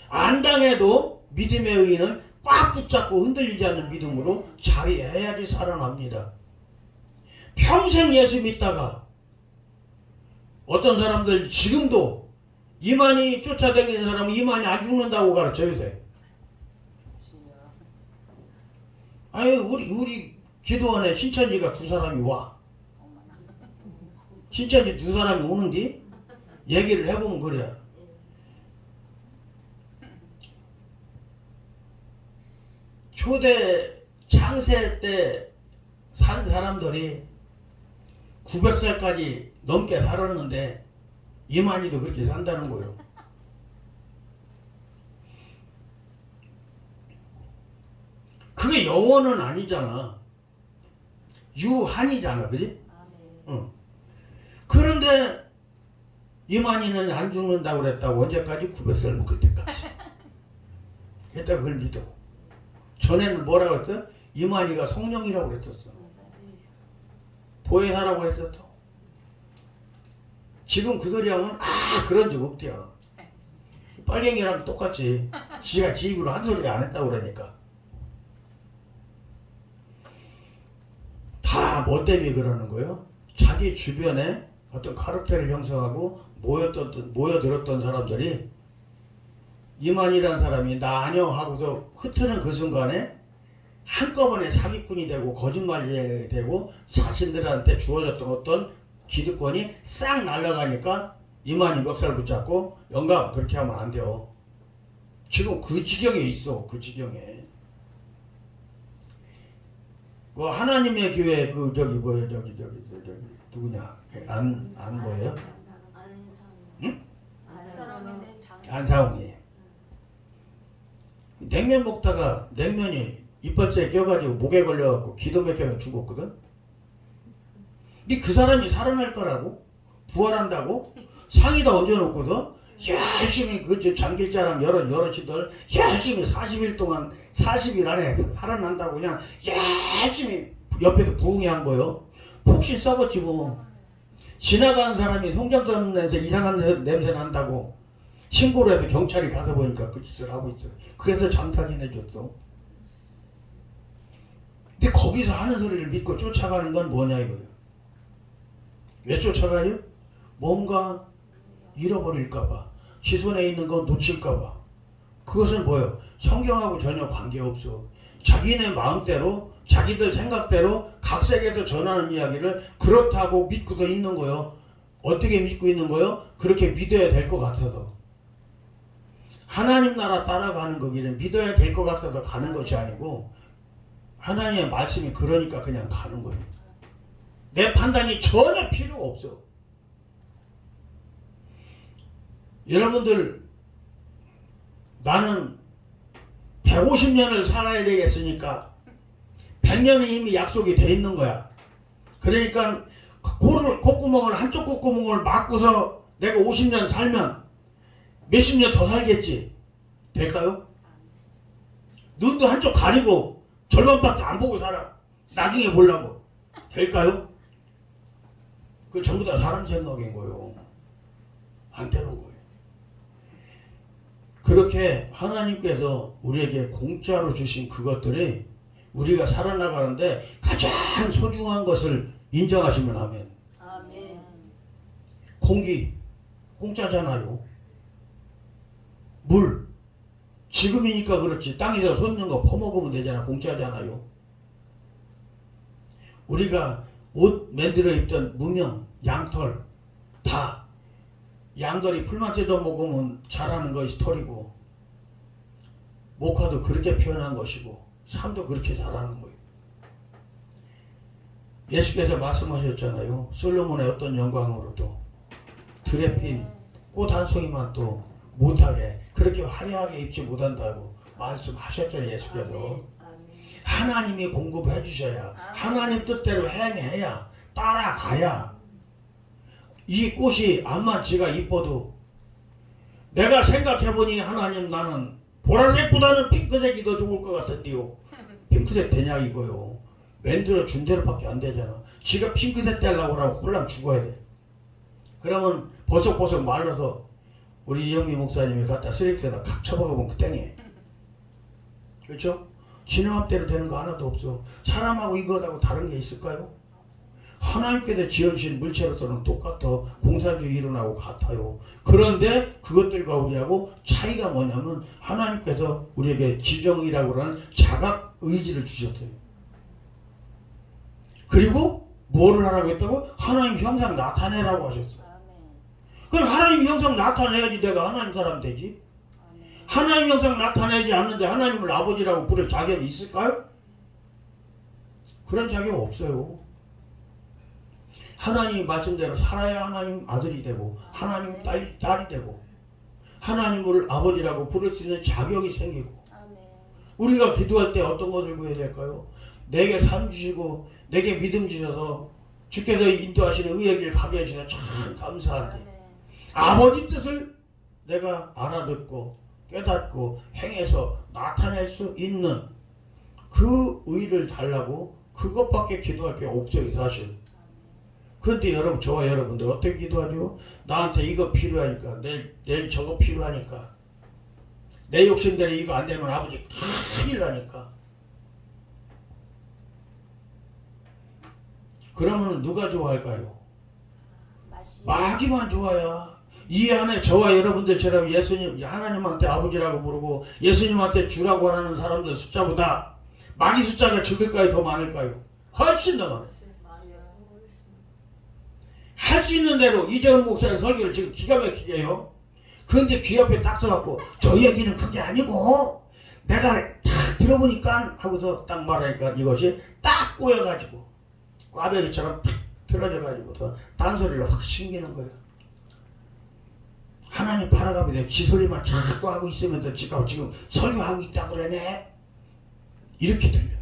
안 당해도 믿음의 의인은 꽉 붙잡고 흔들리지 않는 믿음으로 자리해야지 살아납니다. 평생 예수 믿다가 어떤 사람들 지금도 이만희 쫓아다니는 사람은 이만희 안 죽는다고 가르쳐요. 요새. 아니 우리 기도원에 신천지가 두 사람이 와. 신천지 두 사람이 오는데 얘기를 해보면 그래. 초대 창세 때 산 사람들이 900살까지 넘게 살았는데 이만희도 그렇게 산다는 거예요. 그게 영원은 아니잖아. 유한이잖아. 그지? 아멘. 응. 그런데 이만희는 안 죽는다고 그랬다고. 언제까지? 900살 먹을 때까지. 그랬다 그걸 믿어. 전에는 뭐라고 그랬어? 이만희가 성령이라고 그랬었어. 보혜사라고 했었어. 지금 그 소리 하면 그런 적 없대요. 빨갱이랑 똑같이 지가 지 입으로 한 소리 안 했다고 그러니까. 다 뭐 때문에 그러는 거예요? 자기 주변에 어떤 카르텔을 형성하고 모여들었던 사람들이 이만희라는 사람이 나 아니요 하고서 흩트는 그 순간에 한꺼번에 사기꾼이 되고 거짓말이 되고 자신들한테 주어졌던 어떤 기득권이 싹 날아가니까 이만희 멱살 붙잡고 영감 그렇게 하면 안 돼요. 지금 그 지경에 있어. 그 지경에. 뭐 하나님의 교회 그 저기 누구냐 안 뭐예요? 응? 안상홍이 냉면 먹다가 냉면이 이빨째 껴가지고 목에 걸려갖고 기도 막혀서 죽었거든. 근데 그 사람이 살아날 거라고 부활한다고 상에다 얹어놓고서 열심히 그 장길자랑 여럿이들 열심히 40일 동안 40일 안에 살아난다고 그냥 열심히 옆에서 부흥한 거요. 혹시 썩었지 뭐. 지나가는 사람이 송장선 냄새 이상한 냄새 난다고 신고를 해서 경찰이 가서 보니까 그 짓을 하고 있어요. 그래서 잠사진 해줬어. 근데 거기서 하는 소리를 믿고 쫓아가는 건 뭐냐 이거예요. 왜 쫓아가요? 뭔가 잃어버릴까봐, 시손에 있는 거 놓칠까봐. 그것은 뭐예요? 성경하고 전혀 관계없어. 자기네 마음대로, 자기들 생각대로 각색해서 전하는 이야기를 그렇다고 믿고서 있는 거예요. 어떻게 믿고 있는 거예요? 그렇게 믿어야 될 것 같아서. 하나님 나라 따라가는 거기는 믿어야 될 것 같아서 가는 것이 아니고, 하나님의 말씀이 그러니까 그냥 가는 거예요. 내 판단이 전혀 필요가 없어. 여러분들, 나는 150년을 살아야 되겠으니까 100년은 이미 약속이 돼 있는 거야. 그러니까 콧구멍을, 한쪽 콧구멍을 막고서 내가 50년 살면 몇십 년 더 살겠지. 될까요? 눈도 한쪽 가리고 절반밖에 안 보고 살아. 나중에 보려고. 될까요? 그 전부 다 사람 생각인 거예요. 안 되는 거예요. 그렇게 하나님께서 우리에게 공짜로 주신 그것들이 우리가 살아나가는데 가장 소중한 것을 인정하시면 아멘. 아멘. 공기 공짜잖아요. 물 지금이니까 그렇지, 땅에서 솟는 거 퍼먹으면 되잖아. 공짜잖아요. 우리가 옷 만들어 입던 무명, 양털 다 양털이 풀만 뜯어 먹으면 자라는 것이 털이고, 목화도 그렇게 표현한 것이고, 삶도 그렇게 자라는 거예요. 예수께서 말씀하셨잖아요. 솔로몬의 어떤 영광으로도 들에 핀 꽃 한 송이만 또 못하게, 그렇게 화려하게 입지 못한다고 말씀하셨잖아요. 예수께서. 하나님이 공급해 주셔야, 하나님 뜻대로 행해야, 따라가야. 이 꽃이 암만 지가 이뻐도, 내가 생각해보니 하나님, 나는 보라색보다는 핑크색이 더 좋을 것 같은데요. 핑크색 되냐 이거요. 만들어 준 대로밖에 안 되잖아. 지가 핑크색 되려고 하면 홀랑 죽어야 돼. 그러면 버석버석 말라서 우리 이영미 목사님이 갖다 쓰레기에다 칵 쳐박으면 그 땡이에요. 그렇죠? 지네 맘대로 되는 거 하나도 없어. 사람하고 이거하고 다른 게 있을까요? 하나님께서 지어주신 물체로서는 똑같아. 공산주의 일어나고 같아요. 그런데 그것들과 우리하고 차이가 뭐냐면, 하나님께서 우리에게 지정이라고 하는 자각 의지를 주셨대요. 그리고 뭐를 하라고 했다고? 하나님 형상 나타내라고 하셨어요. 그럼 하나님 형상 나타내야지 내가 하나님 사람 되지. 하나님 형상 나타내지 않는데 하나님을 아버지라고 부를 자격이 있을까요? 그런 자격 없어요. 하나님 말씀대로 살아야 하나님 아들이 되고, 하나님 딸이 되고, 하나님을 아버지라고 부를 수 있는 자격이 생기고. 우리가 기도할 때 어떤 것을 구해야 될까요? 내게 삶 주시고 내게 믿음 주셔서 주께서 인도하시는 의의 길 가게 해주셔서 참 감사한데, 아버지 뜻을 내가 알아듣고 깨닫고 행해서 나타낼 수 있는 그 의를 달라고, 그것밖에 기도할 게 없어요 사실. 그런데 여러분, 저와 여러분들 어떻게 기도하죠? 나한테 이거 필요하니까, 내일 저거 필요하니까, 내 욕심대로 이거 안 되면 아버지 큰일 나니까. 그러면 누가 좋아할까요? 마귀만 좋아야. 이 안에 저와 여러분들처럼 예수님, 하나님한테 아버지라고 부르고 예수님한테 주라고 하는 사람들 숫자보다 마귀 숫자가 적을까요? 더 많을까요? 훨씬 더 많아요. 할 수 있는 대로 이재훈 목사의 설교를 지금 기가 막히게 해요. 그런데 귀 옆에 딱 서갖고 저 얘기는 그게 아니고 내가 딱 들어보니까 하고서 딱 말하니까 이것이 딱 꼬여가지고 꽈배기처럼 탁 틀어져가지고 딴소리를 확 신기는 거예요. 하나님 바라가면서 지 소리만 자꾸 하고 있으면서 지가 지금 설교하고 있다 그러네. 이렇게 들려.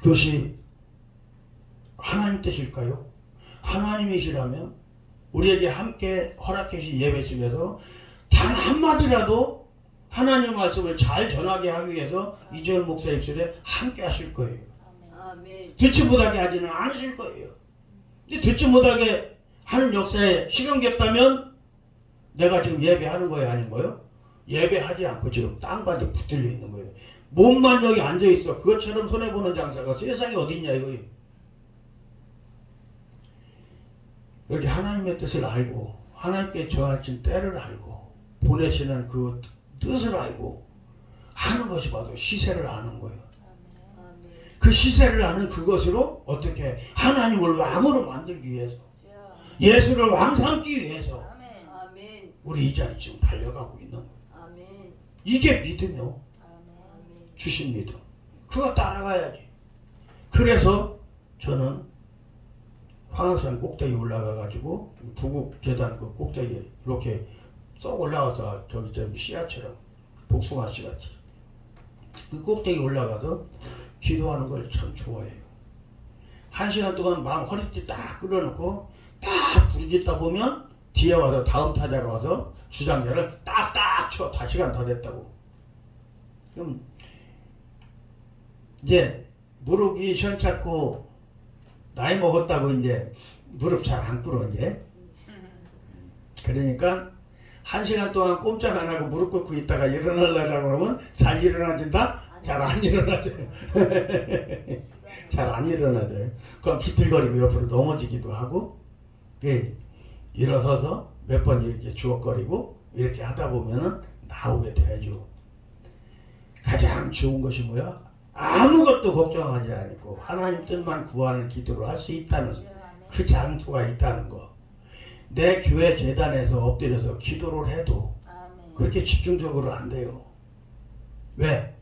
그것이 하나님 뜻일까요? 하나님이시라면 우리에게 함께 허락해 주신 예배 속에서 단 한마디라도 하나님 말씀을 잘 전하게 하기 위해서 이재훈 목사 입술에 함께 하실 거예요. 아멘. 듣지 못하게 하지는 않으실 거예요. 근데 듣지 못하게 하는 역사에 시간이 없다면 내가 지금 예배하는 거예요, 아닌 거예요? 예배하지 않고 지금 땅바닥에 붙들려 있는 거예요. 몸만 여기 앉아있어. 그것처럼 손해보는 장사가 세상에 어디 있냐 이거예요. 이렇게 하나님의 뜻을 알고 하나님께 정하신 때를 알고 보내시는 그 뜻을 알고 하는 것이 바로 시세를 아는 거예요. 아멘. 그 시세를 아는 그것으로 어떻게 하나님을 왕으로 만들기 위해서 예수를 왕 삼기 위해서 아멘. 아멘. 우리 이 자리 지금 달려가고 있는 거예요. 아멘. 이게 믿음이요. 아멘. 주신 믿음. 그거 따라가야지. 그래서 저는 황학산 꼭대기 올라가가지고 구국재단 그 꼭대기에 이렇게 쏙 올라가서 저기 씨앗처럼 복숭아 씨같이 그 꼭대기 올라가서 기도하는 걸 참 좋아해요. 1시간 동안 마음 허리띠 딱 끌어놓고 딱 부르짖다 보면 뒤에 와서 다음 타자가 와서 주장자를 딱딱 쳐. 다 시간 다 됐다고. 그럼 이제 무릎이 시원찮고 나이 먹었다고 이제 무릎 잘 안 꿇어 이제. 그러니까 1시간 동안 꼼짝 안 하고 무릎 꿇고 있다가 일어나려고 그러면 잘 일어나진다? 잘 안 일어나져요. 잘 안 일어나져요. 그럼 비틀거리고 옆으로 넘어지기도 하고, 예, 일어서서 몇 번 이렇게 주걱거리고 이렇게 하다 보면은 나오게 되죠. 가장 좋은 것이 뭐야? 아무것도 걱정하지 않고 하나님 뜻만 구하는 기도를 할 수 있다는 그 장소가 있다는 거. 내 교회 재단에서 엎드려서 기도를 해도 아멘. 그렇게 집중적으로 안 돼요. 왜?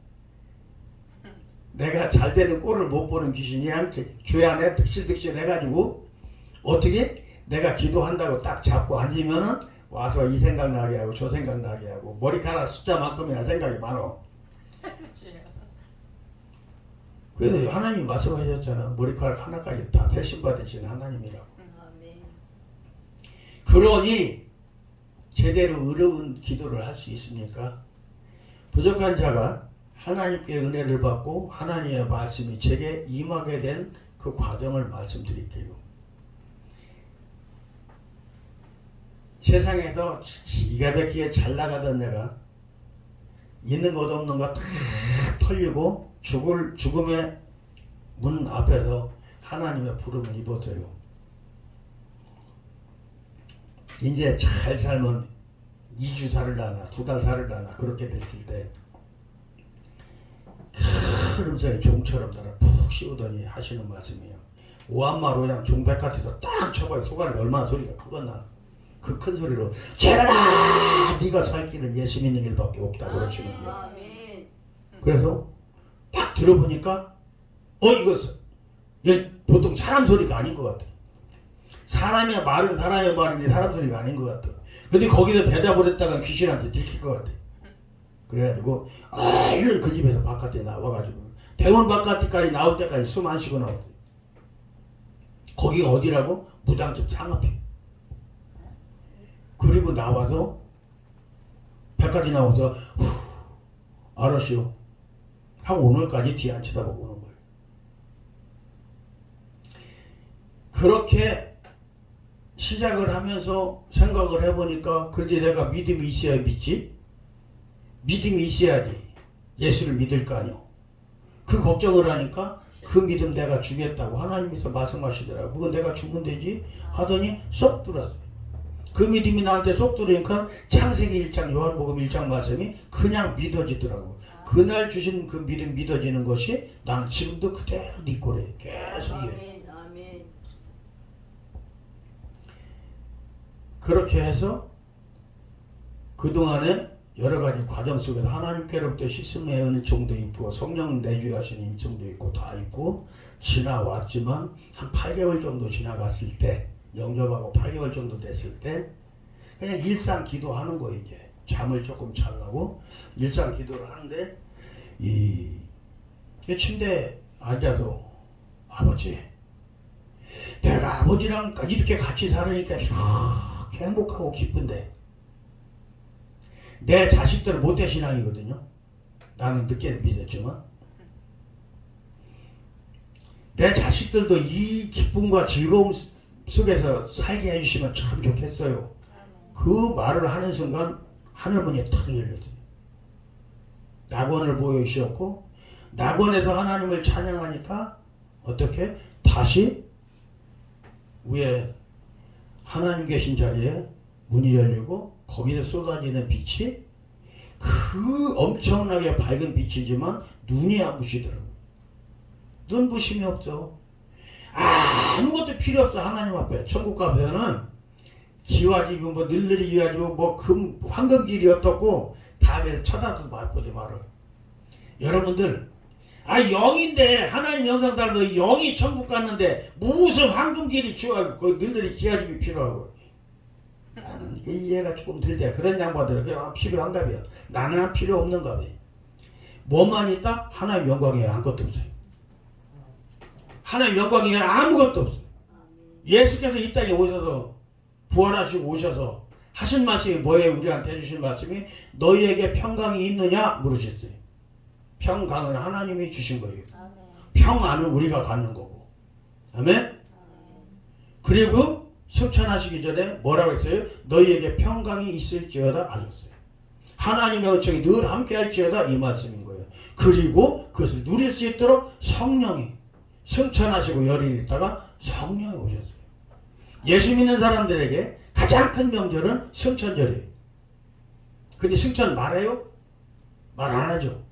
내가 잘 되는 꼴을 못 보는 귀신이 교회 안에 득실득실 해가지고 어떻게 내가 기도한다고 딱 잡고 앉으면은 와서 이 생각나게 하고 저 생각나게 하고 머리카락 숫자만큼이나 생각이 많어. 그래서 하나님이 말씀하셨잖아. 머리카락 하나까지 다 세심 받으신 하나님이라고. 아멘. 그러니 제대로 의로운 기도를 할 수 있습니까? 부족한 자가 하나님께 은혜를 받고 하나님의 말씀이 제게 임하게 된 그 과정을 말씀드릴게요. 세상에서 기가 막히게 잘 나가던 내가 있는 것 없는 거 다 털리고 죽음의 문 앞에서 하나님의 부름을 입었어요. 이제 잘 살면 2주 살을라나 2달 살을라나 그렇게 됐을 때 큰 음성이 종처럼 나를 푹 씌우더니 하시는 말씀이에요. 오한마로 종백같아서 딱 쳐봐요. 소갈이 얼마나 소리가 크겠나. 그 큰 소리로 제라 네가 살 길은 예수 믿는 길밖에 없다 그러시는 거예요. 아멘. 그래서 딱 들어보니까 이거 보통 사람 소리가 아닌 것 같아. 사람의 말은 사람의 말인데 사람 소리가 아닌 것 같아. 근데 거기서 대답을 했다가 귀신한테 들킬 것 같아. 그래가지고 이런 그 집에서 바깥에 나와가지고 대원 바깥에까지 나올 때까지 숨 안 쉬고 나왔대. 거기가 어디라고? 무당집 창업이. 그리고 나와서 백까지 나와서 알았시오 하고 오늘까지 뒤 안 쳐다보고 오는 거예요. 그렇게 시작을 하면서 생각을 해보니까 그런데 내가 믿음이 있어야 믿지? 믿음이 있어야지 예수를 믿을 거 아니오. 그 걱정을 하니까 그 믿음 내가 주겠다고 하나님께서 말씀하시더라고. 그건 내가 주면 되지 하더니 쏙 들어왔어요. 그 믿음이 나한테 쏙 들어오니까 창세기 1장 요한복음 1장 말씀이 그냥 믿어지더라고. 그날 주신 그 믿음 믿어지는 것이 나는 지금도 그대로 네 꼴에 계속 이어요. 아멘. 아멘. 그렇게 해서 그동안에 여러 가지 과정 속에서 하나님께로부터 씻음의 은총도 있고 성령 내주하신 인청도 있고 다 있고 지나왔지만 한 8개월 정도 지나갔을 때 영접하고 8개월 정도 됐을 때 그냥 일상 기도하는 거 이제 잠을 조금 자려고 일상 기도를 하는데 이 침대에 앉아서 아버지 내가 아버지랑 이렇게 같이 살으니까 이렇게 행복하고 기쁜데 내 자식들은 모태신앙이거든요. 나는 늦게 믿었지만 내 자식들도 이 기쁨과 즐거움 속에서 살게 해주시면 참 좋겠어요. 그 말을 하는 순간 하늘문이 탁 열렸어요. 낙원을 보여주셨고 낙원에서 하나님을 찬양하니까 어떻게 다시 위에 하나님 계신 자리에 문이 열리고 거기서 쏟아지는 빛이 그 엄청나게 밝은 빛이지만 눈이 안 부시더라고요. 눈 부심이 없어. 아무것도 필요 없어. 하나님 앞에. 천국 가서는 기와지고 뭐 늘늘이 기와지고 뭐 황금길이 어떻고 다음에서 쳐다도 보지 말아. 여러분들 영인데 하나님 영상 닮은 영이 천국 갔는데 무슨 황금길이 주하고 그 늘늘이 기와집이 필요하고. 나는 이해가 조금 들대. 그런 양반들은 그냥 필요한가 봐요. 나는 필요 없는가 봐요. 뭐만 있다? 하나님 영광이 아무것도 없어요. 하나님 영광이 아무것도 없어요. 예수께서 이 땅에 오셔서 부활하시고 오셔서 하신 말씀이 뭐예요? 우리한테 해주신 말씀이 너희에게 평강이 있느냐 물으셨어요. 평강은 하나님이 주신 거예요. 평안은 우리가 갖는 거고. 아멘? 그리고 승천하시기 전에 뭐라고 했어요? 너희에게 평강이 있을지어다 하셨어요. 하나님의 은총이 늘 함께 할지어다 이 말씀인 거예요. 그리고 그것을 누릴 수 있도록 성령이 승천하시고 열이 있다가 성령이 오셨어요. 예수 믿는 사람들에게 가장 큰 명절은 승천절이에요. 근데 승천 말해요? 말 안 하죠.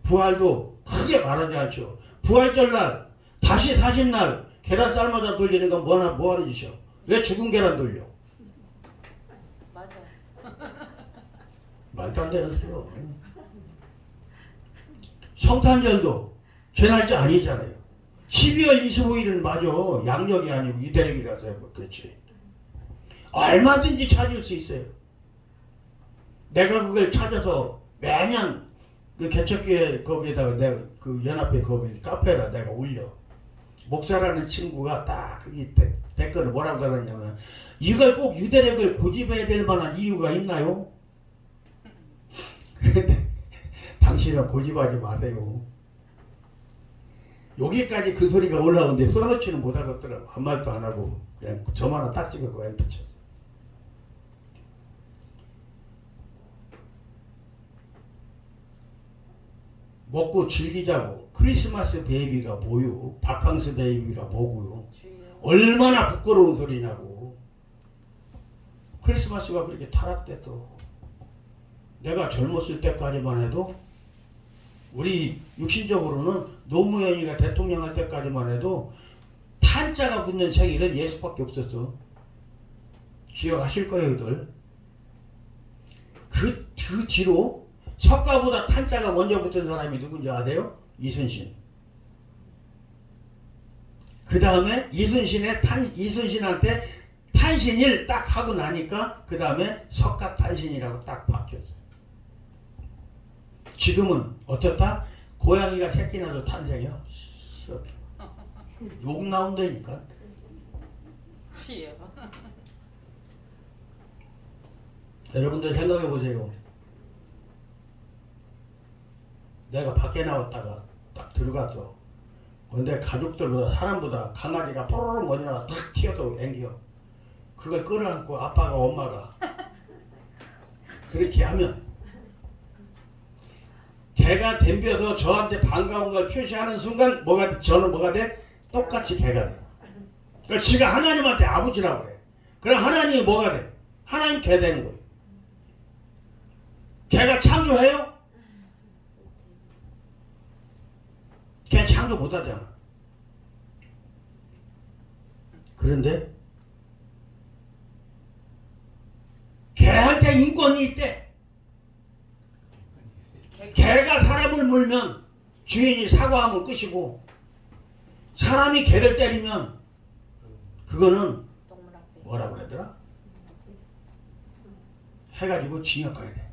부활도 크게 말하지 않죠. 부활절날 다시 사신 날 계란 삶아서 돌리는 건 뭐하는 짓이야? 왜 죽은 계란 돌려? 맞아. 말도 안 되는 소리요. 성탄절도 제 날짜 아니잖아요. 12월 25일은 맞아. 양력이 아니고 유대력이라서 그렇지. 얼마든지 찾을 수 있어요. 내가 그걸 찾아서 매년 그 개척교회 거기에다가 내가 그 연합회 거기 카페에다 내가 올려. 목사라는 친구가 딱 이 댓글을 뭐라고 달았냐면 이걸 꼭 유대력을 고집해야 될 만한 이유가 있나요? 그런데 당신은 고집하지 마세요. 여기까지 그 소리가 올라오는데 써놓지는 못하겠더라고. 한 말도 안 하고 그냥 점 하나 딱 찍었고 엔터 쳤어. 먹고 즐기자고. 크리스마스 베이비가 뭐요? 바캉스 베이비가 뭐고요? 얼마나 부끄러운 소리냐고. 크리스마스가 그렇게 타락돼도 내가 젊었을 때까지만 해도 우리 육신적으로는 노무현이가 대통령 할 때까지만 해도 탄자가 붙는 생일은 예수밖에 없었어. 기억하실 거예요, 들. 그 뒤로 석가보다 탄자가 먼저 붙은 사람이 누군지 아세요? 이순신. 그 다음에 이순신한테 탄신일 딱 하고 나니까 그 다음에 석가탄신이라고 딱 바뀌었어요. 지금은 어떻다? 고양이가 새끼 낳아도 탄생이야. 욕 나온다니까. 여러분들 생각해 보세요. 내가 밖에 나왔다가 딱 들어갔어. 근데 가족들보다 사람보다 강아지가 뽀로로 머리나가 탁 튀어서 앵겨. 그걸 끌어안고 아빠가 엄마가 그렇게 하면 개가 덤벼서 저한테 반가운 걸 표시하는 순간 저는 뭐가 돼? 똑같이 개가 돼. 그러니까 지가 하나님한테 아버지라고 그래. 그럼 하나님이 뭐가 돼? 하나님 개 되는 거예요. 개가 창조해요? 개 창조 못하잖아. 그런데 개한테 인권이 있대. 개가 사람을 물면 주인이 사과하면 끝이고 사람이 개를 때리면 그거는 뭐라고 그러더라? 해가지고 징역 가야 돼.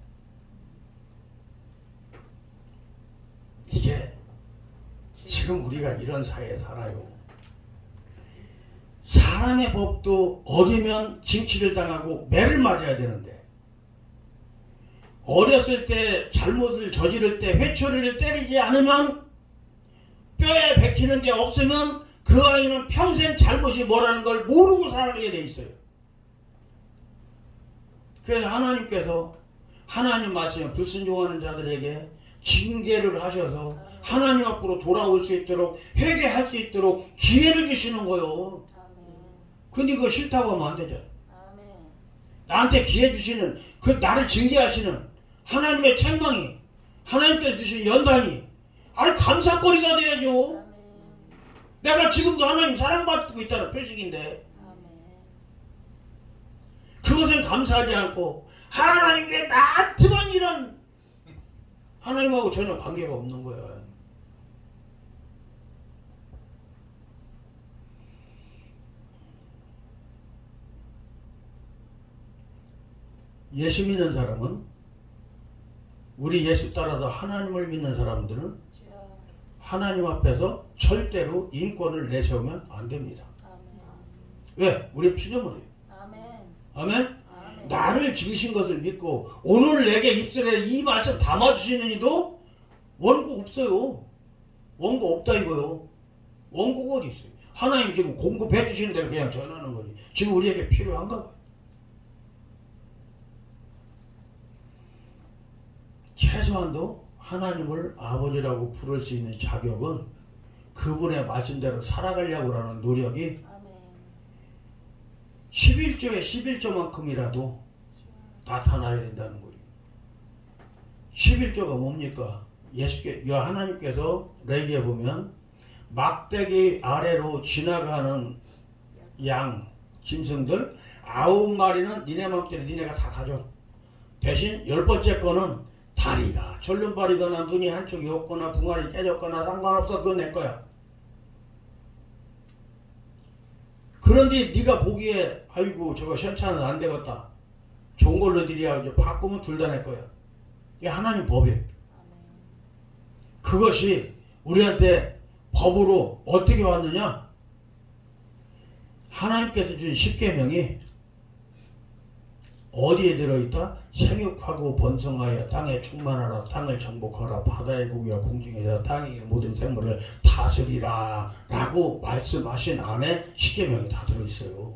이게 지금 우리가 이런 사회에 살아요. 사람의 법도 어기면 징치를 당하고 매를 맞아야 되는데 어렸을 때 잘못을 저지를 때 회초리를 때리지 않으면 뼈에 박히는 게 없으면 그 아이는 평생 잘못이 뭐라는 걸 모르고 살게 돼 있어요. 그래서 하나님께서 하나님 말씀에 불순종하는 자들에게 징계를 하셔서 하나님 앞으로 돌아올 수 있도록 회개할 수 있도록 기회를 주시는 거예요. 근데 그거 싫다고 하면 안 되잖아. 아멘. 나한테 기회 주시는, 그 나를 징계하시는 하나님의 책망이, 하나님께서 주신 연단이 아주 감사거리가 돼야죠. 아멘. 내가 지금도 하나님 사랑받고 있다는 표식인데 아멘. 그것은 감사하지 않고 하나님 왜 나한테만 이런, 하나님하고 전혀 관계가 없는 거야. 예수 믿는 사람은, 우리 예수 따라서 하나님을 믿는 사람들은 주여. 하나님 앞에서 절대로 인권을 내세우면 안 됩니다. 아멘. 왜? 우리 피조물이에요. 아멘. 아멘? 아멘. 나를 지으신 것을 믿고 오늘 내게 입술에 이 말씀 담아주시는 이도 원고 없어요. 원고 없다 이거요. 원고가 어디 있어요? 하나님 지금 공급해 주시는 대로 그냥 전하는 거지. 지금 우리에게 필요한가 봐요. 최소한도 하나님을 아버지라고 부를 수 있는 자격은 그분의 말씀대로 살아가려고 하는 노력이 아멘. 11조에 11조만큼이라도 나타나야 된다는 거예요. 11조가 뭡니까? 하나님께서 레위기에 보면 막대기 아래로 지나가는 양, 짐승들 9마리는 니네 맘대로 니네가 다 가져. 대신 10번째 거는 다리가 절름발이거나 눈이 한쪽이 없거나 붕알이 깨졌거나 상관없어. 그건 내 거야. 그런데 네가 보기에 아이고 저거 현차는 안 되겠다, 좋은 걸로 드려야 이제 바꾸면 둘 다 내 거야. 이게 하나님 법이에요. 그것이 우리한테 법으로 어떻게 왔느냐? 하나님께서 준 십계명이 어디에 들어있다? 생육하고 번성하여 땅에 충만하라, 땅을 정복하라, 바다의 고기와 공중에서 땅의 모든 생물을 다스리라 라고 말씀하신 안에 십계명이 다 들어있어요.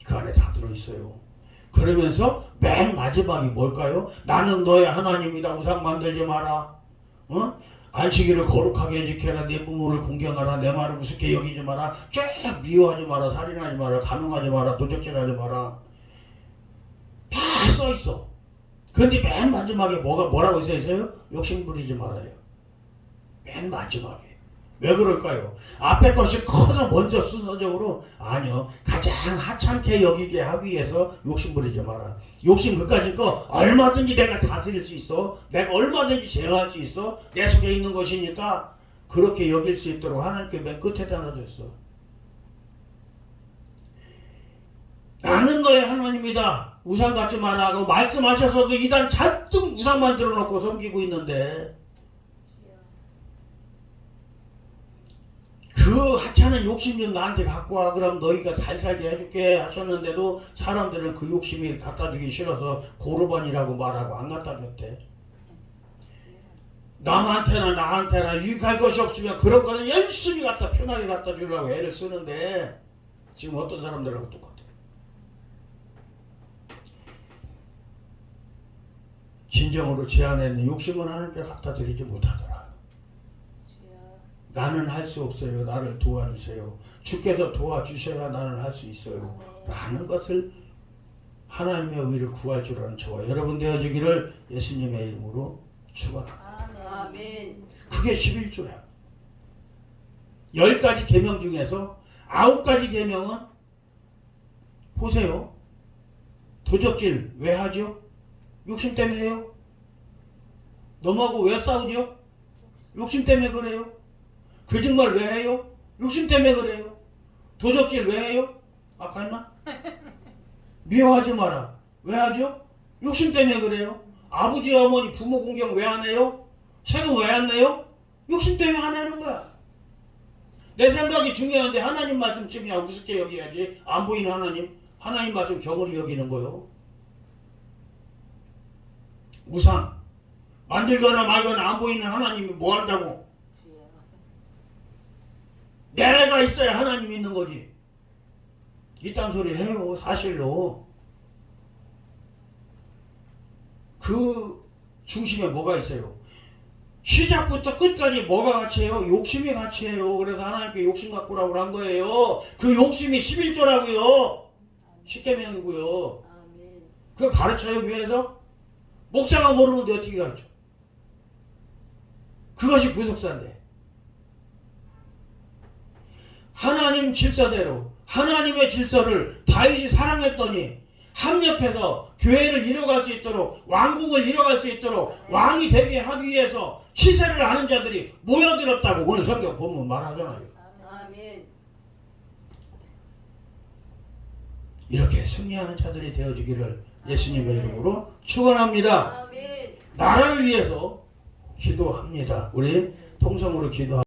그 안에 다 들어있어요. 그러면서 맨 마지막이 뭘까요? 나는 너의 하나님이다. 우상 만들지 마라. 어? 안식일을 거룩하게 지켜라. 내 부모를 공경하라. 내 말을 우습게 여기지 마라. 쭉 미워하지 마라. 살인하지 마라. 간음하지 마라. 도적질하지 마라. 다 써있어. 그런데 맨 마지막에 뭐라고 써있어요? 욕심 부리지 말아요. 맨 마지막에. 왜 그럴까요? 앞에 것이 커서 먼저 순서적으로, 아니요, 가장 하찮게 여기게 하기 위해서 욕심 부리지 마라. 욕심 그까짓 거 얼마든지 내가 다스릴 수 있어. 내가 얼마든지 제어할 수 있어. 내 속에 있는 것이니까 그렇게 여길 수 있도록 하나님께 맨 끝에다 놔줬어. 나는 너의 하나님이다. 우상 갖지 마라 하고 말씀하셔서도 이단 잔뜩 우상 만들어 놓고 섬기고 있는데, 그 하찮은 욕심 좀 나한테 갖고 와. 그럼 너희가 잘 살게 해줄게 하셨는데도 사람들은 그 욕심이 갖다 주기 싫어서 고르반이라고 말하고 안 갖다 줬대. 남한테나 나한테나 유익할 것이 없으면 그런 거는 열심히 갖다 편하게 갖다 주려고 애를 쓰는데 지금 어떤 사람들하고 똑같아. 진정으로 제 안에 있는 욕심은 하나님께 갖다 드리지 못하더라. 나는 할 수 없어요. 나를 도와주세요. 주께서 도와주셔야 나는 할 수 있어요. 라는 것을, 하나님의 의를 구할 줄 아는 저와 여러분 되어주기를 예수님의 이름으로 축원합니다. 아멘. 그게 11조야. 10가지 계명 중에서 9가지 계명은 보세요. 도적질 왜 하죠? 욕심 때문에 해요. 너하고 왜 싸우죠? 욕심 때문에 그래요. 거짓말 왜 해요? 욕심 때문에 그래요. 도적질 왜 해요? 아까 했나? 미워하지 마라. 왜 하죠? 욕심 때문에 그래요. 아버지 어머니 부모 공경 왜 안 해요? 세금 왜 안 내요? 욕심 때문에 안 하는 거야. 내 생각이 중요한데 하나님 말씀쯤이야 우습게 여겨야지. 안 보이는 하나님 말씀 경홀히 여기는 거요. 우상 만들거나 말거나 안 보이는 하나님이 뭐 한다고? 내가 있어야 하나님 있는 거지. 이딴 소리 해요. 사실로. 그 중심에 뭐가 있어요? 시작부터 끝까지 뭐가 가치예요? 욕심이 가치예요. 그래서 하나님께 욕심 갖고라고 한 거예요. 그 욕심이 11조라고요. 10계명이고요. 아멘. 그걸 가르쳐요, 교회에서? 목사가 모르는데 어떻게 가르쳐? 그것이 구속사인데. 하나님 질서대로 하나님의 질서를 다윗이 사랑했더니 합력해서 교회를 이뤄갈 수 있도록, 왕국을 이뤄갈 수 있도록 왕이 되게 하기 위해서 시세를 아는 자들이 모여들었다고 오늘 성경 보면 말하잖아요. 아멘. 이렇게 승리하는 자들이 되어주기를 예수님의 이름으로 축원합니다. 아멘. 나라를 위해서 기도합니다. 우리 통성으로 기도합니다.